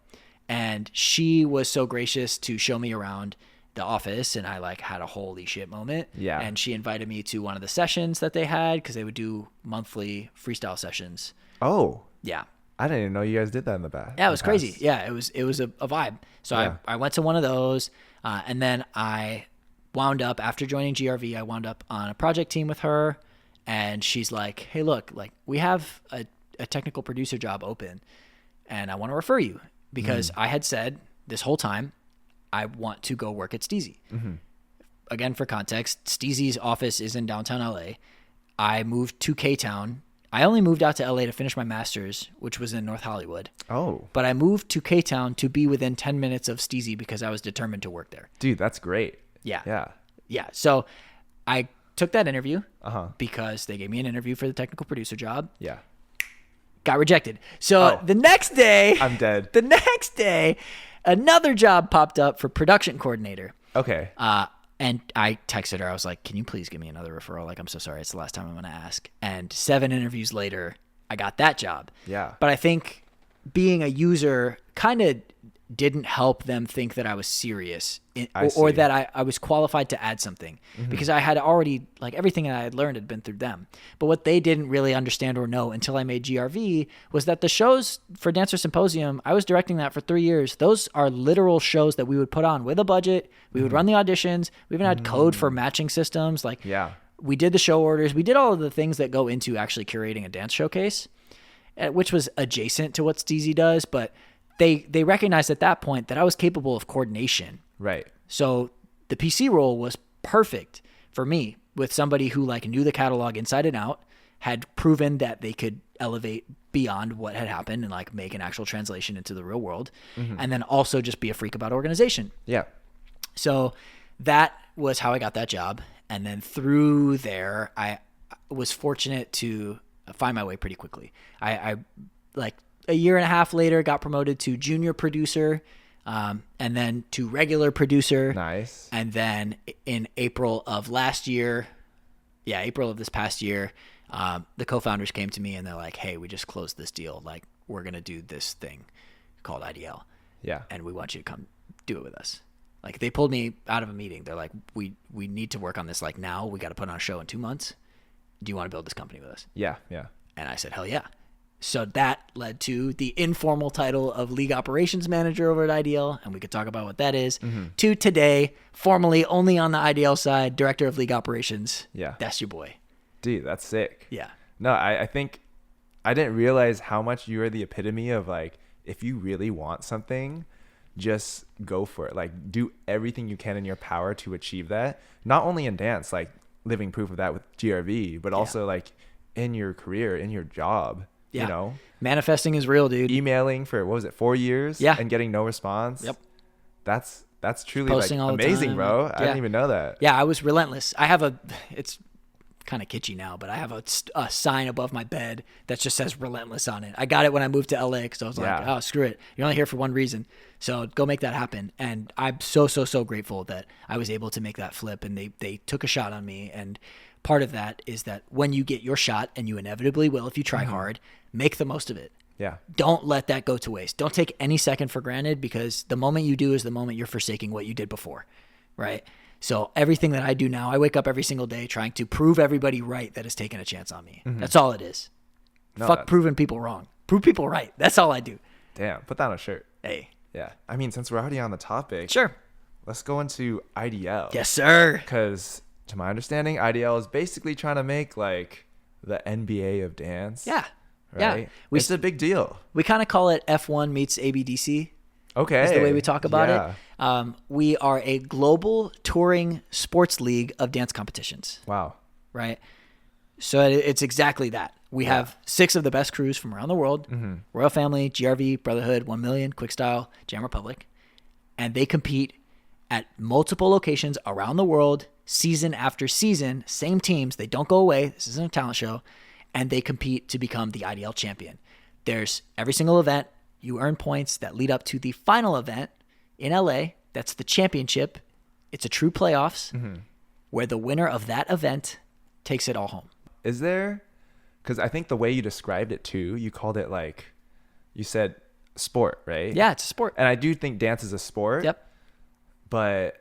And she was so gracious to show me around the office, and I like had a holy shit moment. Yeah. And she invited me to one of the sessions that they had, because they would do monthly freestyle sessions. Oh. Yeah. I didn't even know you guys did that in the past. Yeah, it was crazy. Yeah, it was a vibe. So I went to one of those, and then I wound up, after joining GRV, I wound up on a project team with her, and she's like, hey, look, like we have a technical producer job open, and I want to refer you, because I had said this whole time, I want to go work at Steezy. Again, for context, Steezy's office is in downtown LA. I moved to K-Town. I only moved out to LA to finish my master's, which was in North Hollywood. Oh. But I moved to K-Town to be within 10 minutes of Steezy because I was determined to work there. Dude, that's great. Yeah. Yeah. Yeah. So I took that interview because they gave me an interview for the technical producer job. Yeah. Got rejected. So the next day, I'm dead. The next day, another job popped up for production coordinator. Okay. And I texted her. I was like, can you please give me another referral? Like, I'm so sorry. It's the last time I'm going to ask. And 7 interviews later, I got that job. Yeah. But I think being a user kind of didn't help them think that I was serious or that I was qualified to add something, because I had already, like, everything that I had learned had been through them. But what they didn't really understand or know until I made GRV was that the shows for Dancer Symposium, I was directing that for 3 years. Those are literal shows that we would put on with a budget. We would run the auditions. We even had code for matching systems. Like, we did the show orders. We did all of the things that go into actually curating a dance showcase, which was adjacent to what Steezy does, but they recognized at that point that I was capable of coordination. Right. So the PC role was perfect for me, with somebody who like knew the catalog inside and out, had proven that they could elevate beyond what had happened and like make an actual translation into the real world, and then also just be a freak about organization. Yeah. So that was how I got that job. And then through there, I was fortunate to find my way pretty quickly. I like a year and a half later got promoted to junior producer, and then to regular producer. Nice. And then in April of this past year, the co-founders came to me and they're like, hey, we just closed this deal. Like, we're going to do this thing called IDL. Yeah. And we want you to come do it with us. Like, they pulled me out of a meeting. They're like, we need to work on this like now. We got to put on a show in 2 months. Do you want to build this company with us? Yeah. Yeah. And I said, hell yeah. So that led to the informal title of League Operations Manager over at IDL, and we could talk about what that is, to today, formally only on the IDL side, Director of League Operations. Yeah. That's your boy. Dude, that's sick. Yeah. No, I think I didn't realize how much you are the epitome of like, if you really want something, just go for it. Like, do everything you can in your power to achieve that. Not only in dance, like living proof of that with GRV, but also like in your career, in your job. Yeah. You know, manifesting is real, dude. Emailing for, what was it, 4 years? Yeah. And getting no response. Yep. That's truly Posting all like the amazing, time. bro. I Yeah. didn't even know that. Yeah, I was relentless. It's kind of kitschy now, but I have a sign above my bed that just says relentless on it. I got it when I moved to LA because I was like, oh, screw it. You're only here for one reason. So go make that happen. And I'm so grateful that I was able to make that flip, and they took a shot on me. And part of that is that when you get your shot, and you inevitably will if you try hard, make the most of it. Yeah. Don't let that go to waste. Don't take any second for granted, because the moment you do is the moment you're forsaking what you did before, right? So everything that I do now, I wake up every single day trying to prove everybody right that has taken a chance on me. That's all it is. Fuck proving people wrong. Prove people right. That's all I do. Damn. Put that on a shirt. Hey. Yeah. I mean, since we're already on the topic, Sure. let's go into IDL. Yes, sir. Because to my understanding, IDL is basically trying to make like the NBA of dance. Yeah. Right? Yeah. It's a big deal. We kind of call it F1 meets ABDC. Okay. Is the way we talk about it. We are a global touring sports league of dance competitions. Wow. Right? So it's exactly that. We have 6 of the best crews from around the world. Royal Family, GRV, Brotherhood, 1 Million, Quickstyle, Jam Republic. And they compete at multiple locations around the world, season after season. Same teams. They don't go away. This isn't a talent show. And they compete to become the IDL champion. There's every single event. You earn points that lead up to the final event in LA. That's the championship. It's a true playoffs where the winner of that event takes it all home. Is there, because I think the way you described it too, you called it like, you said sport, right? Yeah, it's a sport. And I do think dance is a sport. Yep. But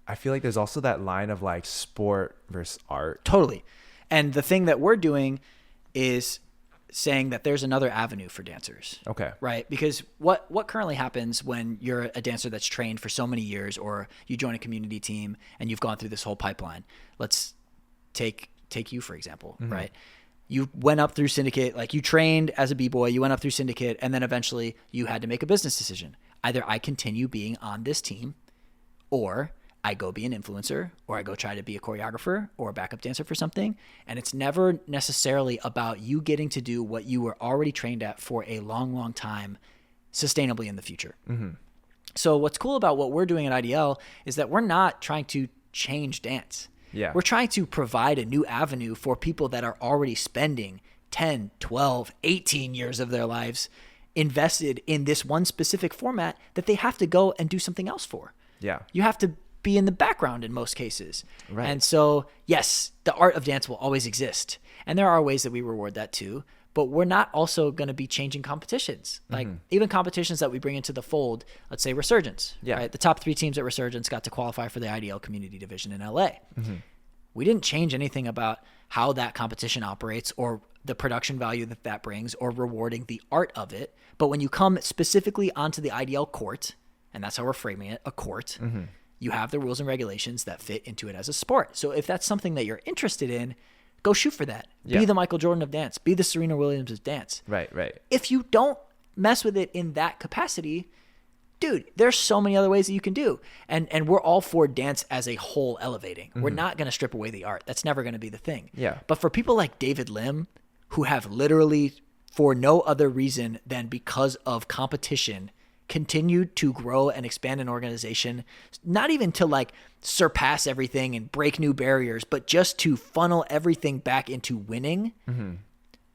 I feel like there's also that line of like sport versus art. Totally. And the thing that we're doing is saying that there's another avenue for dancers. Okay. Right? Because what currently happens when you're a dancer that's trained for so many years, or you join a community team and you've gone through this whole pipeline. Let's take you, for example, right? You went up through syndicate, like you trained as a b-boy, you went up through syndicate, and then eventually you had to make a business decision. Either I continue being on this team, or I go be an influencer, or I go try to be a choreographer or a backup dancer for something. And it's never necessarily about you getting to do what you were already trained at for a long, long time, sustainably in the future. So what's cool about what we're doing at IDL is that we're not trying to change dance. Yeah. We're trying to provide a new avenue for people that are already spending 10, 12, 18 years of their lives invested in this one specific format that they have to go and do something else for. Yeah. You have to be in the background in most cases. Right. And so, yes, the art of dance will always exist. And there are ways that we reward that too. But we're not also going to be changing competitions. Like even competitions that we bring into the fold, let's say Resurgence. Yeah. Right? The top 3 teams at Resurgence got to qualify for the IDL community division in LA. We didn't change anything about how that competition operates or the production value that brings or rewarding the art of it. But when you come specifically onto the IDL court, and that's how we're framing it, a court, you have the rules and regulations that fit into it as a sport. So if that's something that you're interested in, go shoot for that. Yeah. Be the Michael Jordan of dance. Be the Serena Williams of dance. Right. If you don't mess with it in that capacity, dude, there's so many other ways that you can do. And we're all for dance as a whole elevating. We're not going to strip away the art. That's never going to be the thing. Yeah. But for people like David Lim, who have literally, for no other reason than because of competition, continued to grow and expand an organization, not even to like surpass everything and break new barriers, but just to funnel everything back into winning.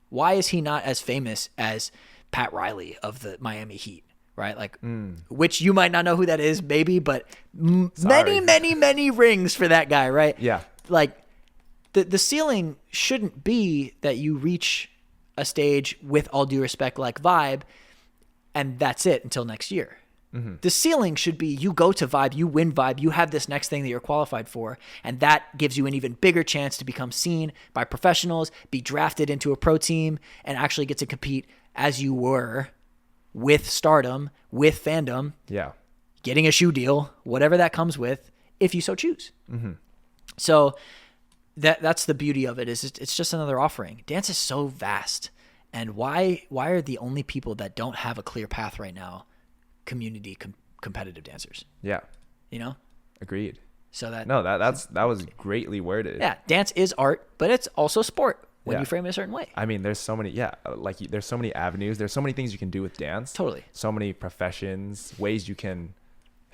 Why is he not as famous as Pat Riley of the Miami Heat? Right? Like, which you might not know who that is, maybe, but many rings for that guy, right? Yeah. Like the ceiling shouldn't be that you reach a stage, with all due respect, like Vibe, and that's it until next year. The ceiling should be you go to Vibe, you win Vibe, you have this next thing that you're qualified for, and that gives you an even bigger chance to become seen by professionals, be drafted into a pro team, and actually get to compete as you were with stardom, with fandom, Yeah. getting a shoe deal, whatever that comes with, if you so choose. So that's the beauty of it. Is it's just another offering. Dance is so vast, and why are the only people that don't have a clear path right now community competitive dancers? Yeah. You know. Agreed. So that that was greatly worded. yeah, dance is art, but it's also sport when Yeah. you frame it a certain way. I mean, there's so many, there's so many avenues. There's so many things you can do with dance. Totally. So many professions, ways you can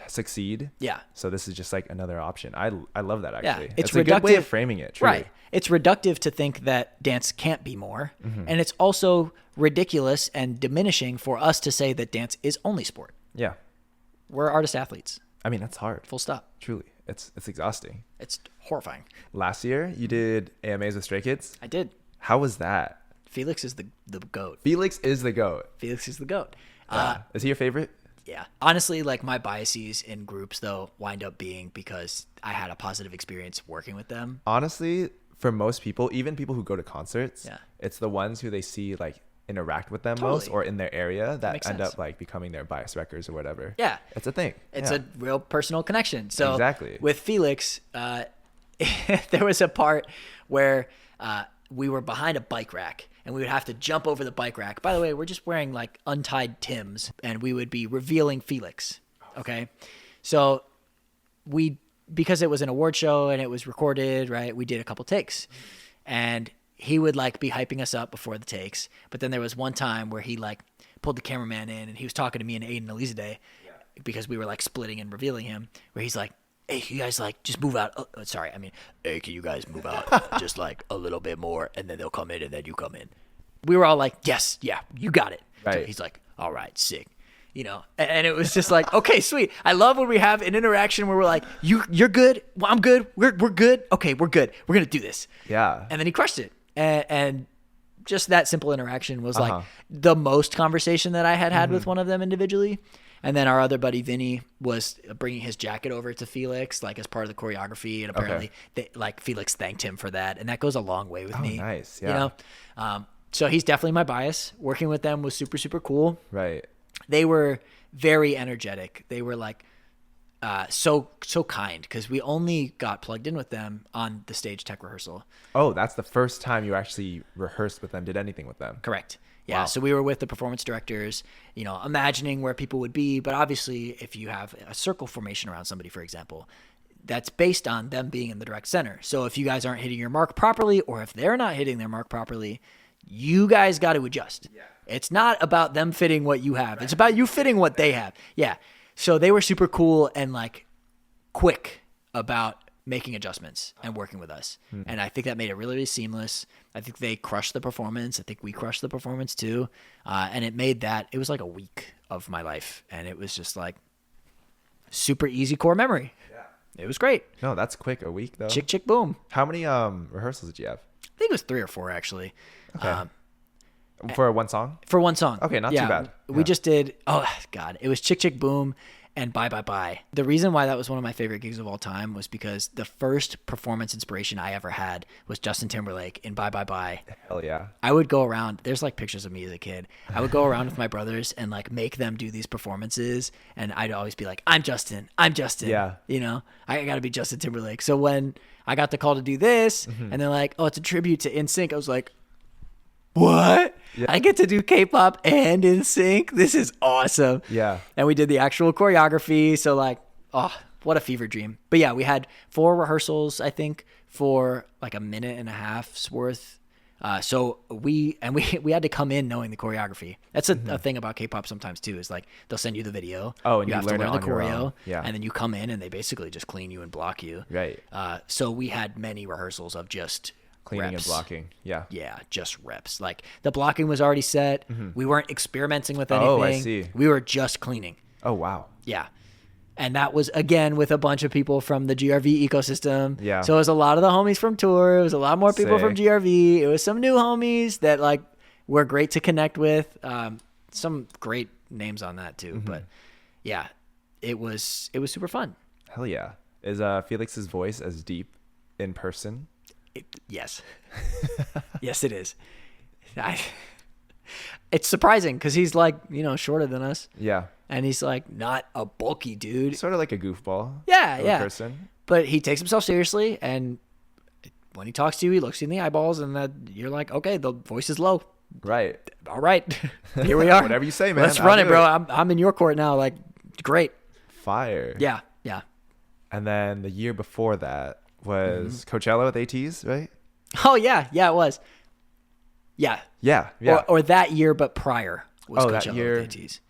succeed. Yeah. So this is just like another option. I love that actually. Yeah, it's a good way reductive- of framing it. Truly. Right. It's reductive to think that dance can't be more. And it's also ridiculous and diminishing for us to say that dance is only sport. Yeah. We're artist athletes. I mean, that's hard. Full stop. Truly. It's exhausting. It's horrifying. Last year you did AMAs with Stray Kids. I did. How was that? Felix is the GOAT. Felix is the GOAT. Felix is the GOAT. Is he your favorite? Yeah. Honestly, like my biases in groups though wind up being because I had a positive experience working with them. Honestly, for most people, even people who go to concerts, Yeah. it's the ones who they see like interact with them Totally. most or in their area that makes end sense. up like becoming their bias wreckers or whatever. Yeah. It's a thing. It's Yeah. a real personal connection. So Exactly. with Felix, there was a part where we were behind a bike rack and we would have to jump over the bike rack. By the way, we're just wearing like untied Timbs and we would be revealing Felix. Okay. So because it was an award show and it was recorded, right? We did a couple takes and he would like be hyping us up before the takes. But then there was one time where he like pulled the cameraman in and he was talking to me and Aiden Elizade because we were like splitting and revealing him, where he's like, hey, you guys like just move out. Oh, sorry. I mean, hey, can you guys move out just like a little bit more and then they'll come in and then you come in. We were all like, yes, yeah, you got it. Right. He's like, all right, sick. You know, and it was just like, okay, sweet. I love when we have an interaction where we're like, you're good. Well, I'm good. We're good. Okay, we're good. We're going to do this. Yeah. And then he crushed it. And just that simple interaction was like the most conversation that I had with one of them individually. And then our other buddy, Vinny, was bringing his jacket over to Felix, like as part of the choreography. And apparently Felix thanked him for that. And that goes a long way with me. Nice. Yeah. You know? So he's definitely my bias. Working with them was super, super cool. Right. They were very energetic. They were like so kind because we only got plugged in with them on the stage tech rehearsal. Oh, that's the first time you actually rehearsed with them, did anything with them. Correct. Yeah. Wow. So we were with the performance directors, you know, imagining where people would be. But obviously, if you have a circle formation around somebody, for example, that's based on them being in the direct center. So if you guys aren't hitting your mark properly, or if they're not hitting their mark properly, you guys got to adjust. Yeah. It's not about them fitting what you have. Right. It's about you fitting what they have. Yeah. So they were super cool and like quick about making adjustments and working with us. And I think that made it really, really seamless. I think they crushed the performance. I think we crushed the performance too. And it made it was like a week of my life. And it was just like super easy core memory. Yeah. It was great. No, that's quick. A week though. Chick, chick, boom. How many rehearsals did you have? I think it was 3 or 4 actually. Okay. For one song? For one song. Okay, not too bad. We just did, oh, God. It was Chick Chick Boom and Bye Bye Bye. The reason why that was one of my favorite gigs of all time was because the first performance inspiration I ever had was Justin Timberlake in Bye Bye Bye. Hell yeah. I would go around, there's like pictures of me as a kid. I would go around with my brothers and like make them do these performances. And I'd always be like, I'm Justin. Yeah. You know, I got to be Justin Timberlake. So when I got the call to do this and they're like, oh, it's a tribute to NSYNC, I was like, what? Yeah. I get to do K-pop and NSYNC. This is awesome. Yeah. And we did the actual choreography. So like, oh, what a fever dream. But yeah, we had 4 rehearsals, I think, for like a minute and a half's worth. So we had to come in knowing the choreography. That's a thing about K-pop sometimes too, is like they'll send you the video. Oh, and you you have to learn learn it the on your choreo. own. Yeah. And then you come in and they basically just clean you and block you. Right. So we had many rehearsals of just Cleaning reps. and blocking. Yeah. Yeah, just reps. Like the blocking was already set. We weren't experimenting with anything. Oh, I see. We were just cleaning. Oh, wow. Yeah. And that was, again, with a bunch of people from the GRV ecosystem. Yeah. So it was a lot of the homies from tour. It was a lot more people from Sick. GRV. It was some new homies that like were great to connect with. Some great names on that too. But yeah, it was super fun. Hell yeah. Is Felix's voice as deep in person? Yes. Yes, it is. It's surprising because he's like, shorter than us. Yeah. And he's like not a bulky dude. Sort of like a goofball. Yeah, of a yeah. person. But he takes himself seriously, and when he talks to you, he looks you in the eyeballs, and you're like, okay, the voice is low. Right. All right, here we are. Whatever you say, man. Let's run it, bro. I'm in your court now. Like, great. Fire. Yeah, yeah. And then the year before that was Coachella with Ateez, right? Oh yeah, it was. Yeah. Yeah. Or that year, but prior was Coachella that year. with Ateez.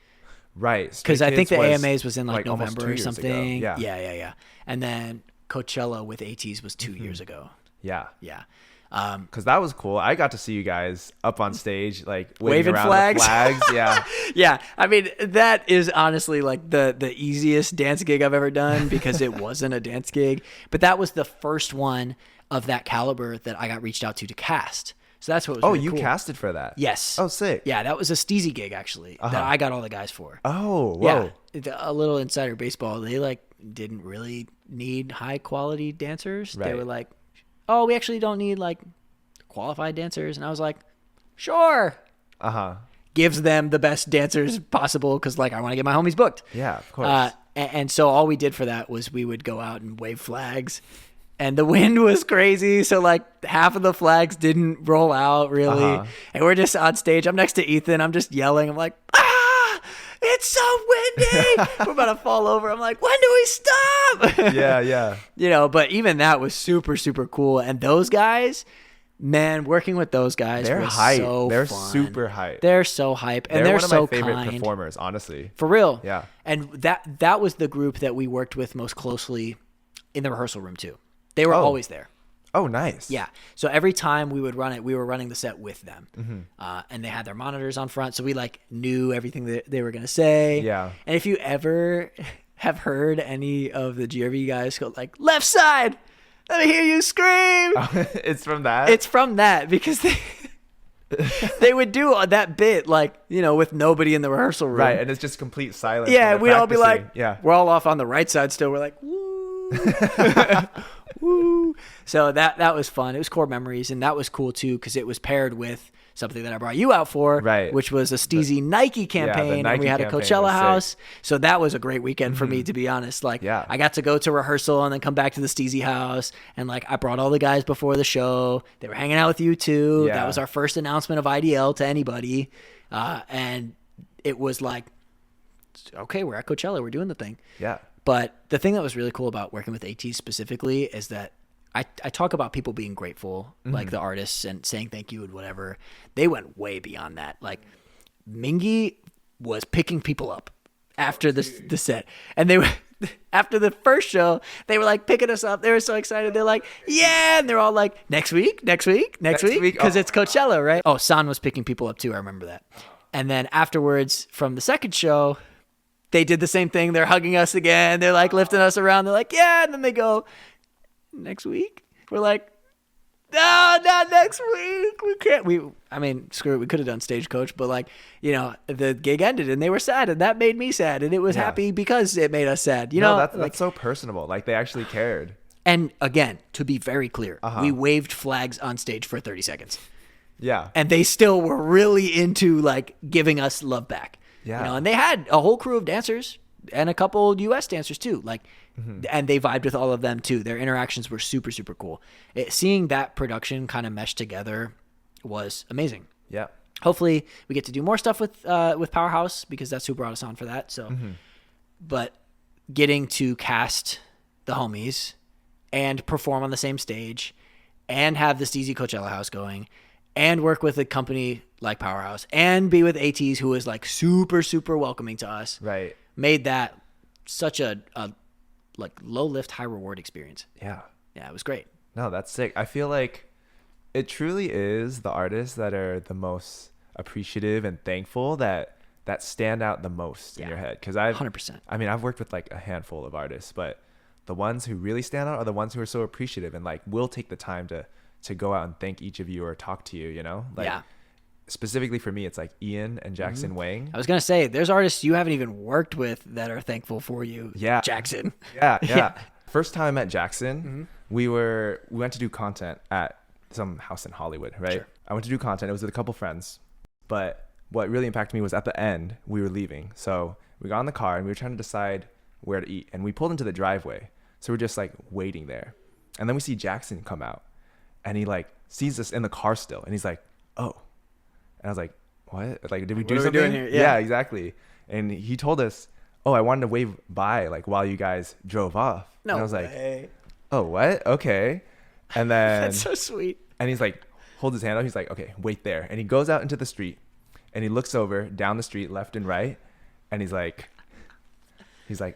Right. Because I think the was AMAs was in like almost 2 November or years ago. something. Yeah. Yeah. And then Coachella with Ateez was 2 years ago. Yeah. Yeah. Because that was cool. I got to see you guys up on stage, like Waving around flags. the flags. Yeah. Yeah. I mean, that is honestly like the easiest dance gig I've ever done because it wasn't a dance gig. But that was the first one of that caliber that I got reached out to cast. So that's what was really you cool. casted for that? Yes. Oh, sick. Yeah, that was a Steezy gig actually that I got all the guys for. Oh, whoa. Yeah, a little insider baseball. They like didn't really need high quality dancers. They Right. were like, "Oh, we actually don't need like qualified dancers." And I was like, "Sure." Gives them the best dancers possible because like I want to get my homies booked. Yeah, of course. And so all we did for that was we would go out and wave flags. And the wind was crazy, so like half of the flags didn't roll out really. And we're just on stage. I'm next to Ethan. I'm just yelling. I'm like, it's so windy. We're about to fall over. I'm like, when do we stop? Yeah. But even that was super, super cool. And those guys, man, working with those guys They're was hype. so They're fun. super hype. They're so hype. And they're one of so my favorite kind. performers, honestly. For real. Yeah. And that was the group that we worked with most closely in the rehearsal room too. They were always there. Oh, nice. Yeah. So every time we would run it, we were running the set with them. And they had their monitors on front. So we like knew everything that they were going to say. Yeah. And if you ever have heard any of the GRV guys go like, left side, let me hear you scream. It's from that? It's from that because they would do that bit like, with nobody in the rehearsal room. Right. And it's just complete silence. Yeah. We'd all be like, yeah. We're all off on the right side still. We're like, woo. Woo. So that was fun. It was core memories, and that was cool too because it was paired with something that I brought you out for, right? Which was a Steezy Nike campaign, Nike and we had a campaign Coachella house. sick. So that was a great weekend for me, to be honest. Like, I got to go to rehearsal and then come back to the Steezy house, and like I brought all the guys before the show. They were hanging out with you too. Yeah. That was our first announcement of IDL to anybody, and it was like, okay, we're at Coachella, we're doing the thing. Yeah. But the thing that was really cool about working with Ateez specifically is that I talk about people being grateful, like the artists, and saying thank you and whatever. They went way beyond that. Like Mingi was picking people up after the set, and they were after the first show. They were like picking us up. They were so excited. They're like, yeah, and they're all like, next week, because it's Coachella, right? Oh, San was picking people up too. I remember that. And then afterwards, from the second show, they did the same thing. They're hugging us again. They're like lifting us around. They're like, yeah. And then they go, next week? We're like, no, not next week. We can't. I mean, screw it. We could have done Stagecoach, but like, the gig ended and they were sad, and that made me sad, and it was happy because it made us sad. That's so personable. Like they actually cared. And again, to be very clear, we waved flags on stage for 30 seconds. Yeah. And they still were really into like giving us love back. Yeah. And they had a whole crew of dancers and a couple US dancers too. Like, and they vibed with all of them too. Their interactions were super, super cool. Seeing that production kind of mesh together was amazing. Yeah. Hopefully we get to do more stuff with Powerhouse because that's who brought us on for that. So, but getting to cast the homies and perform on the same stage and have this Steezy Coachella house going and work with a company like Powerhouse and be with Ateez, who is like super, super welcoming to us. Right. Made that such a like low lift, high reward experience. Yeah. Yeah, it was great. No, that's sick. I feel like it truly is the artists that are the most appreciative and thankful that stand out the most in your head. Because 100%. I mean, I've worked with like a handful of artists, but the ones who really stand out are the ones who are so appreciative and like will take the time to go out and thank each of you or talk to you, Like, specifically for me, it's like Ian and Jackson Wang. I was going to say, there's artists you haven't even worked with that are thankful for you. Yeah. Jackson. Yeah. First time I met Jackson, we went to do content at some house in Hollywood, right? Sure. I went to do content. It was with a couple friends, but what really impacted me was at the end, we were leaving. So we got in the car and we were trying to decide where to eat. And we pulled into the driveway. So we're just like waiting there. And then we see Jackson come out. And he like sees us in the car still. And he's like, oh. And I was like, what? Like, did we do something? Doing here? Yeah, exactly. And he told us, oh, I wanted to wave bye like while you guys drove off. No and I was like, way. oh, what? Okay. And then That's so sweet. and he's like, holds his hand up. He's like, okay, wait there. And he goes out into the street and he looks over down the street, left and right. And he's like,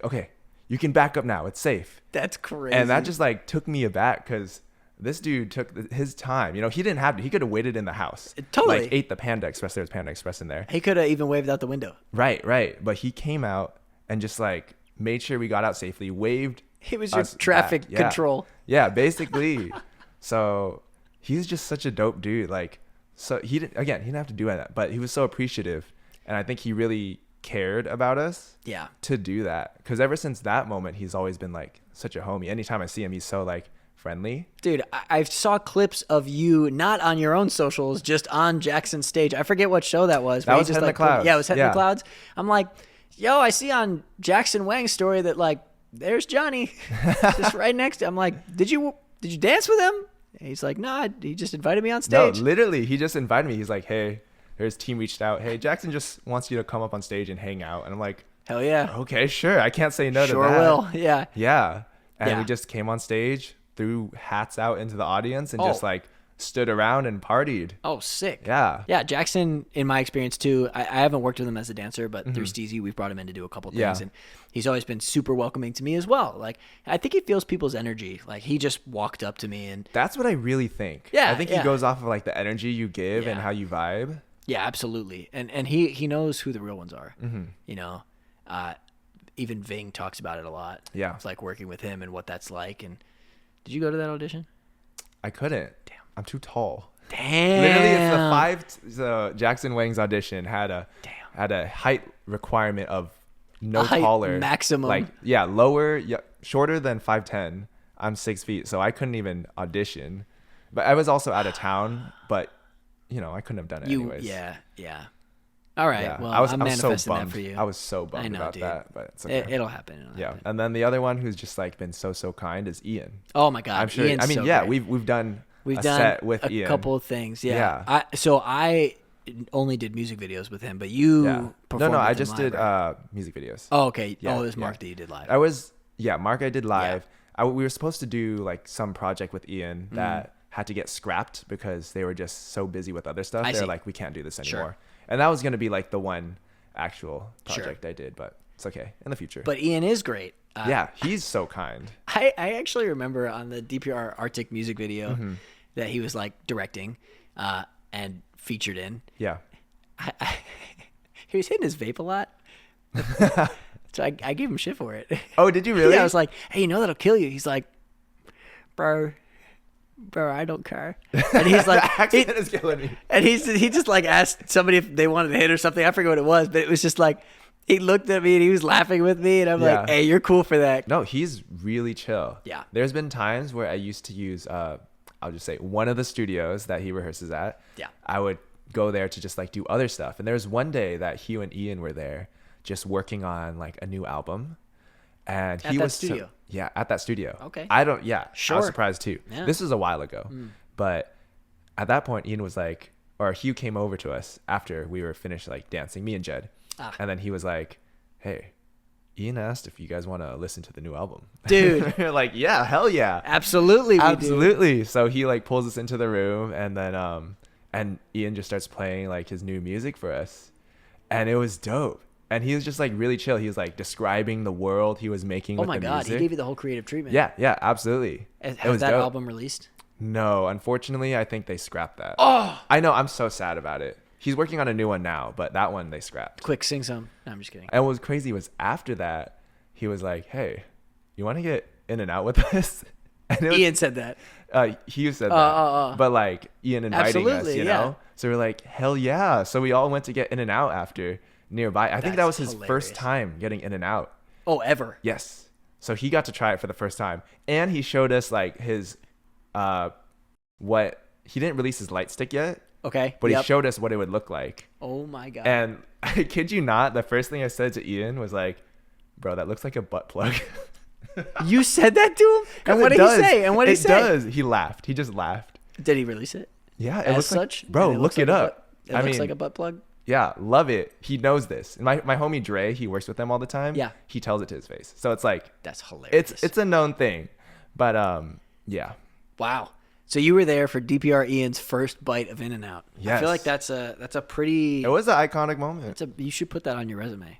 okay, you can back up now. It's safe. That's crazy. And that just like took me aback because this dude took his time. You know, he didn't have to. He could have waited in the house. Totally. Like ate the Panda Express. There was Panda Express in there. He could have even waved out the window. Right. But he came out and just like made sure we got out safely, waved. He was your traffic back. Yeah. control. Yeah, basically. So he's just such a dope dude. Like, so he didn't have to do that, but he was so appreciative. And I think he really cared about us. Yeah. To do that. Because ever since that moment, he's always been like such a homie. Anytime I see him, he's so like friendly. Dude, I saw clips of you not on your own socials, just on Jackson's stage. I forget what show that was. That was just Head in the Clouds. Yeah, it was Head in the Clouds. I'm like, yo, I see on Jackson Wang's story that like there's Johnny just right next to him. I'm like, did you dance with him? And he's like, nah, he just invited me on stage. No, literally, he just invited me. He's like, hey, his team reached out. Hey, Jackson just wants you to come up on stage and hang out. And I'm like, hell yeah. Okay, sure. I can't say no to that. Sure will. Yeah. Yeah. And Yeah. we just came on stage, threw hats out into the audience and just like stood around and partied. Oh, sick. Yeah. Yeah, Jackson, in my experience too, I haven't worked with him as a dancer, but through Steezy, we've brought him in to do a couple things. Yeah. And he's always been super welcoming to me as well. Like, I think he feels people's energy. Like, he just walked up to me and... That's what I really think. Yeah, I think he goes off of like the energy you give and Yeah. how you vibe. Yeah, absolutely. And he knows who the real ones are. You know, even Ving talks about it a lot. Yeah. It's like working with him and what that's like. And did you go to that audition? I couldn't. Damn. I'm too tall. Damn. Literally, it's so Jackson Wang's audition had a height requirement of no height taller. maximum. Like, yeah, lower, shorter than 5'10". I'm 6 feet, so I couldn't even audition. But I was also out of town, but, you know, I couldn't have done it anyways. Yeah. All right. Yeah. Well, I was I'm so manifesting bummed. that for you. I was so bummed I know, about dude. that, but it's okay. It'll happen. Yeah. And then the other one who's just like been so kind is Ian. Oh my God. I'm sure. Ian's I mean, so yeah, great. we've done We've a done set with a Ian. couple of things. Yeah. I only did music videos with him, but you performed No, with I him just live, did right? music videos. Oh, okay. Yeah, it was yeah. Mark that you did live. Mark I did live. We were supposed to do like some project with Ian that had to get scrapped because they were just so busy with other stuff. They're see. like, we can't do this anymore. Sure. And that was going to be like the one actual project I did, but it's okay in the future. But Ian is great. Yeah, he's so kind. I actually remember on the DPR Arctic music video that he was like directing and featured in. Yeah. He was hitting his vape a lot. So I gave him shit for it. Oh, did you really? Yeah, I was like, hey, you know that'll kill you. He's like, bro, I don't care. And he's like, The accent is killing me. and he just like asked somebody if they wanted to hit or something. I forget what it was, but it was just like, he looked at me and he was laughing with me. And I'm like, hey, you're cool for that. No, he's really chill. Yeah. There's been times where I used to use, I'll just say one of the studios that he rehearses at. Yeah. I would go there to just like do other stuff. And there was one day that Hugh and Ian were there just working on like a new album. And At he that was studio? at that studio. Okay. I was Sure. surprised too. Yeah. This was a while ago. But at that point, Ian was like, or Hugh came over to us after we were finished like dancing, me and Jed. And then he was like, hey, Ian asked if you guys want to listen to the new album. Dude. We're like, yeah, hell yeah. Absolutely. We do. Absolutely. So he like pulls us into the room and then and Ian just starts playing like his new music for us. And it was dope. And he was just like really chill. He was like describing the world he was making Oh with my the God. music. He gave you the whole creative treatment. Yeah, absolutely. Has It was that dope. album released? No, unfortunately, I think they scrapped that. Oh, I know. I'm so sad about it. He's working on a new one now, but that one they scrapped. Quick, sing some. No, I'm just kidding. And what was crazy was after that, he was like, hey, you want to get in and out with us? And it was, Ian said that. Hugh said that. But like Ian inviting us, Absolutely, you yeah. know? So we're like, hell yeah. So we all went to get in and out after nearby. I think that was That's his hilarious. first time getting in and out. Oh, ever. Yes. So he got to try it for the first time. And he showed us like his, what he didn't release his light stick yet. Okay. But he showed us what it would look like. Oh my God. And I kid you not, the first thing I said to Ian was like, bro, that looks like a butt plug. You said that to him? And what did he say? And what did he say? It does. He laughed. He just laughed. Did he release it? Yeah. As such? Like, bro, look it up. It looks like a butt plug? Yeah. Love it. He knows this. And my homie Dre, he works with them all the time. Yeah. He tells it to his face. So it's like. That's hilarious. It's a known thing. But yeah. Wow. So you were there for DPR Ian's first bite of In-N-Out. Yes. I feel like that's a pretty. It was an iconic moment. You should put that on your resume.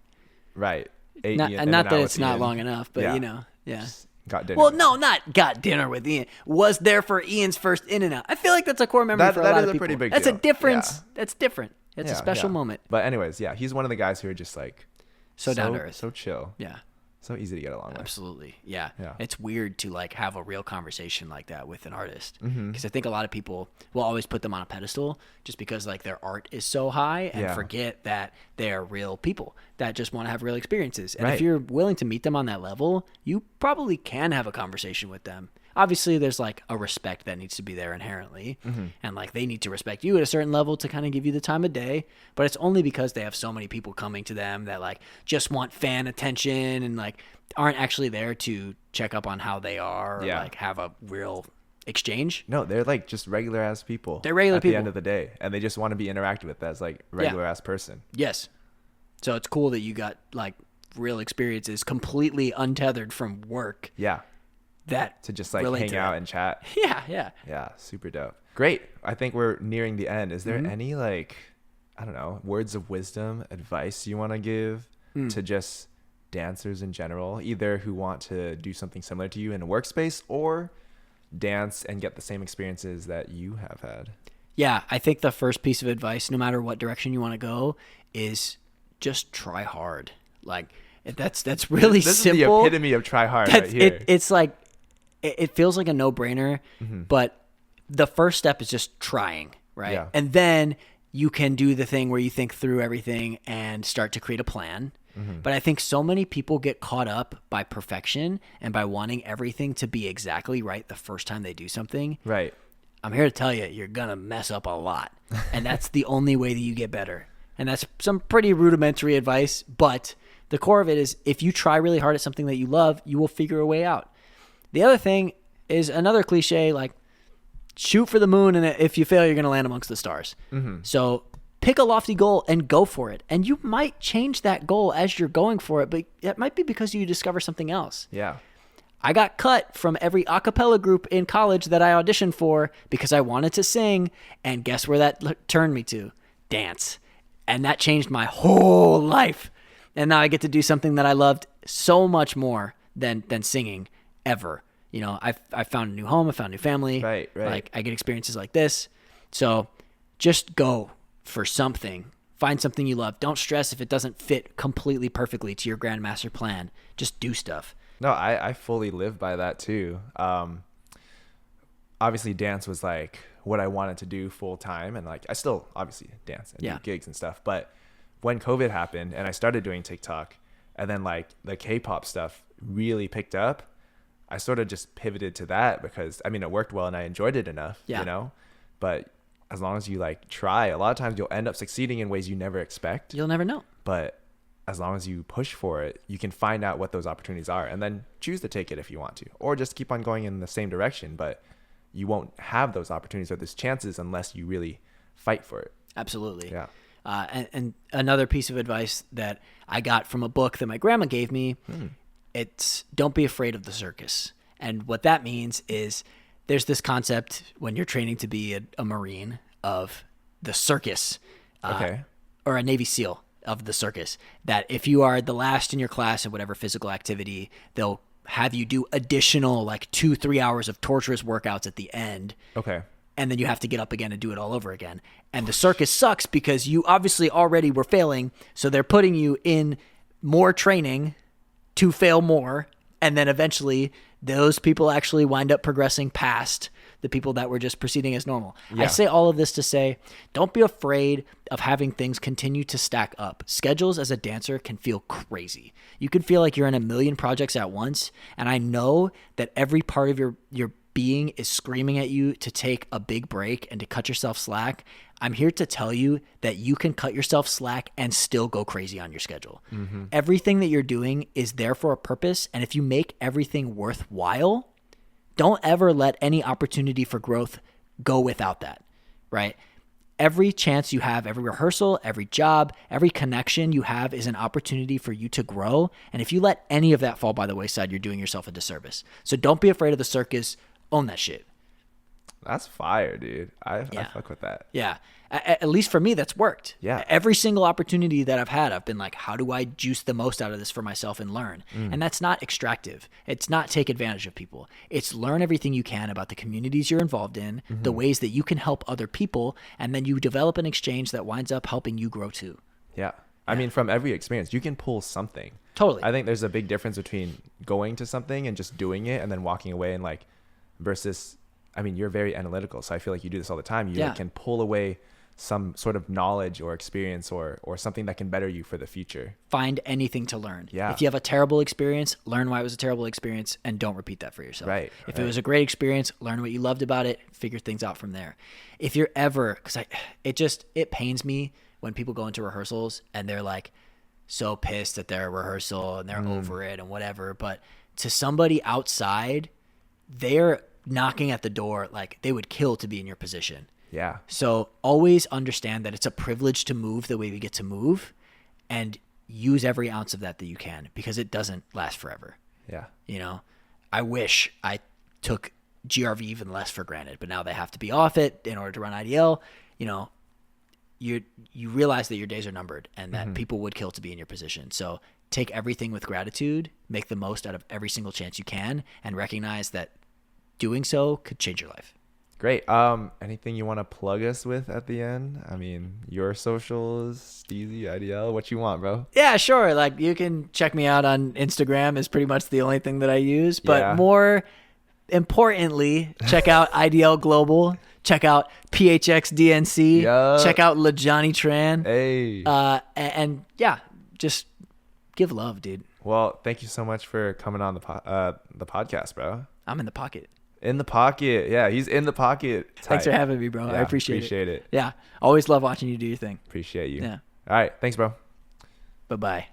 Right. Not that it's not long enough, but yeah. Just got dinner. Well, no, not got dinner with Ian. Was there for Ian's first In-N-Out. I feel like that's a core memory for a lot of people. That is a pretty big deal. That's a difference. Yeah. That's different. It's a special moment. But anyways, yeah, he's one of the guys who are just like so down to earth, so chill. Yeah. So easy to get along with. Absolutely. Yeah. It's weird to like have a real conversation like that with an artist. Because I think a lot of people will always put them on a pedestal just because like their art is so high and forget that they're real people that just want to have real experiences. And if you're willing to meet them on that level, you probably can have a conversation with them. Obviously, there's like a respect that needs to be there inherently. And like they need to respect you at a certain level to kind of give you the time of day. But it's only because they have so many people coming to them that like just want fan attention and like aren't actually there to check up on how they are or like have a real exchange. No, they're like just regular ass people. They're regular people at the end of the day. And they just want to be interacted with as like regular ass person. Yes. So it's cool that you got like real experiences completely untethered from work. Yeah. That to just like hang out and chat. Yeah, super dope. Great. I think we're nearing the end. Is there any like, I don't know, words of wisdom, advice you want to give to just dancers in general, either who want to do something similar to you in a workspace or dance and get the same experiences that you have had? Yeah, I think the first piece of advice, no matter what direction you want to go, is just try hard. Like that's really this simple. This is the epitome of try hard right here. It's like it feels like a no-brainer, but the first step is just trying, right? Yeah. And then you can do the thing where you think through everything and start to create a plan. But I think so many people get caught up by perfection and by wanting everything to be exactly right the first time they do something. Right. I'm here to tell you, you're going to mess up a lot. And that's the only way that you get better. And that's some pretty rudimentary advice, but the core of it is if you try really hard at something that you love, you will figure a way out. The other thing is another cliche, like shoot for the moon, and if you fail, you're going to land amongst the stars. So pick a lofty goal and go for it. And you might change that goal as you're going for it, but it might be because you discover something else. Yeah. I got cut from every a cappella group in college that I auditioned for because I wanted to sing, and guess where that turned me to? Dance. And that changed my whole life. And now I get to do something that I loved so much more than singing ever. You know, I found a new home, I found a new family. Right. Like I get experiences like this. So just go for something. Find something you love. Don't stress if it doesn't fit completely perfectly to your grandmaster plan. Just do stuff. No, I fully live by that too. Obviously dance was like what I wanted to do full time, and like I still obviously dance and do gigs and stuff. But when COVID happened and I started doing TikTok, and then like the K-pop stuff really picked up, I sort of just pivoted to that because I mean it worked well and I enjoyed it enough, you know. But as long as you like try, a lot of times you'll end up succeeding in ways you never expect. You'll never know. But as long as you push for it, you can find out what those opportunities are and then choose to take it if you want to, or just keep on going in the same direction. But you won't have those opportunities or those chances unless you really fight for it. Absolutely. Yeah. And another piece of advice that I got from a book that my grandma gave me, it's don't be afraid of the circus. And what that means is there's this concept when you're training to be a Marine of the circus, or a Navy SEAL of the circus, that if you are the last in your class in whatever physical activity, they'll have you do additional like 2-3 hours of torturous workouts at the end. Okay. And then you have to get up again and do it all over again. And the circus sucks because you obviously already were failing. So they're putting you in more training to fail more. And then eventually those people actually wind up progressing past the people that were just proceeding as normal. Yeah. I say all of this to say, don't be afraid of having things continue to stack up. Schedules as a dancer can feel crazy. You can feel like you're in a million projects at once. And I know that every part of your being is screaming at you to take a big break and to cut yourself slack, I'm here to tell you that you can cut yourself slack and still go crazy on your schedule. Everything that you're doing is there for a purpose. And if you make everything worthwhile, don't ever let any opportunity for growth go without that, right? Every chance you have, every rehearsal, every job, every connection you have is an opportunity for you to grow. And if you let any of that fall by the wayside, you're doing yourself a disservice. So don't be afraid of the circus. Own that shit. That's fire, dude. I fuck with that. Yeah. At least for me, that's worked. Yeah. Every single opportunity that I've had, I've been like, how do I juice the most out of this for myself and learn? And that's not extractive. It's not take advantage of people. It's learn everything you can about the communities you're involved in, the ways that you can help other people, and then you develop an exchange that winds up helping you grow too. Yeah. I mean, from every experience, you can pull something. Totally. I think there's a big difference between going to something and just doing it and then walking away and like, versus, I mean, you're very analytical. So I feel like you do this all the time. You like, can pull away some sort of knowledge or experience or something that can better you for the future. Find anything to learn. Yeah. If you have a terrible experience, learn why it was a terrible experience and don't repeat that for yourself. Right. If it was a great experience, learn what you loved about it, figure things out from there. If you're ever, because it pains me when people go into rehearsals and they're like so pissed at their rehearsal and they're over it and whatever. But to somebody outside, they're knocking at the door like they would kill to be in your position. Yeah. So always understand that it's a privilege to move the way we get to move, and use every ounce of that you can, because it doesn't last forever. Yeah. You know, I wish I took GRV even less for granted, but now they have to be off it in order to run IDL. You know, you realize that your days are numbered and that people would kill to be in your position. So take everything with gratitude, make the most out of every single chance you can, and recognize that doing so could change your life. Great. Anything you want to plug us with at the end? I mean, your socials, Steezy, IDL, what you want, bro? Yeah, sure. Like, you can check me out on Instagram is pretty much the only thing that I use. But more importantly, check out IDL Global. Check out PHX DNC. Yep. Check out LaJohnny Tran. Hey. And yeah, just give love, dude. Well, thank you so much for coming on the podcast, bro. I'm in the pocket. In the pocket. Yeah, he's in the pocket. Thanks for having me, bro. Yeah, I appreciate it. Yeah. Always love watching you do your thing. Appreciate you. Yeah. All right. Thanks, bro. Bye-bye.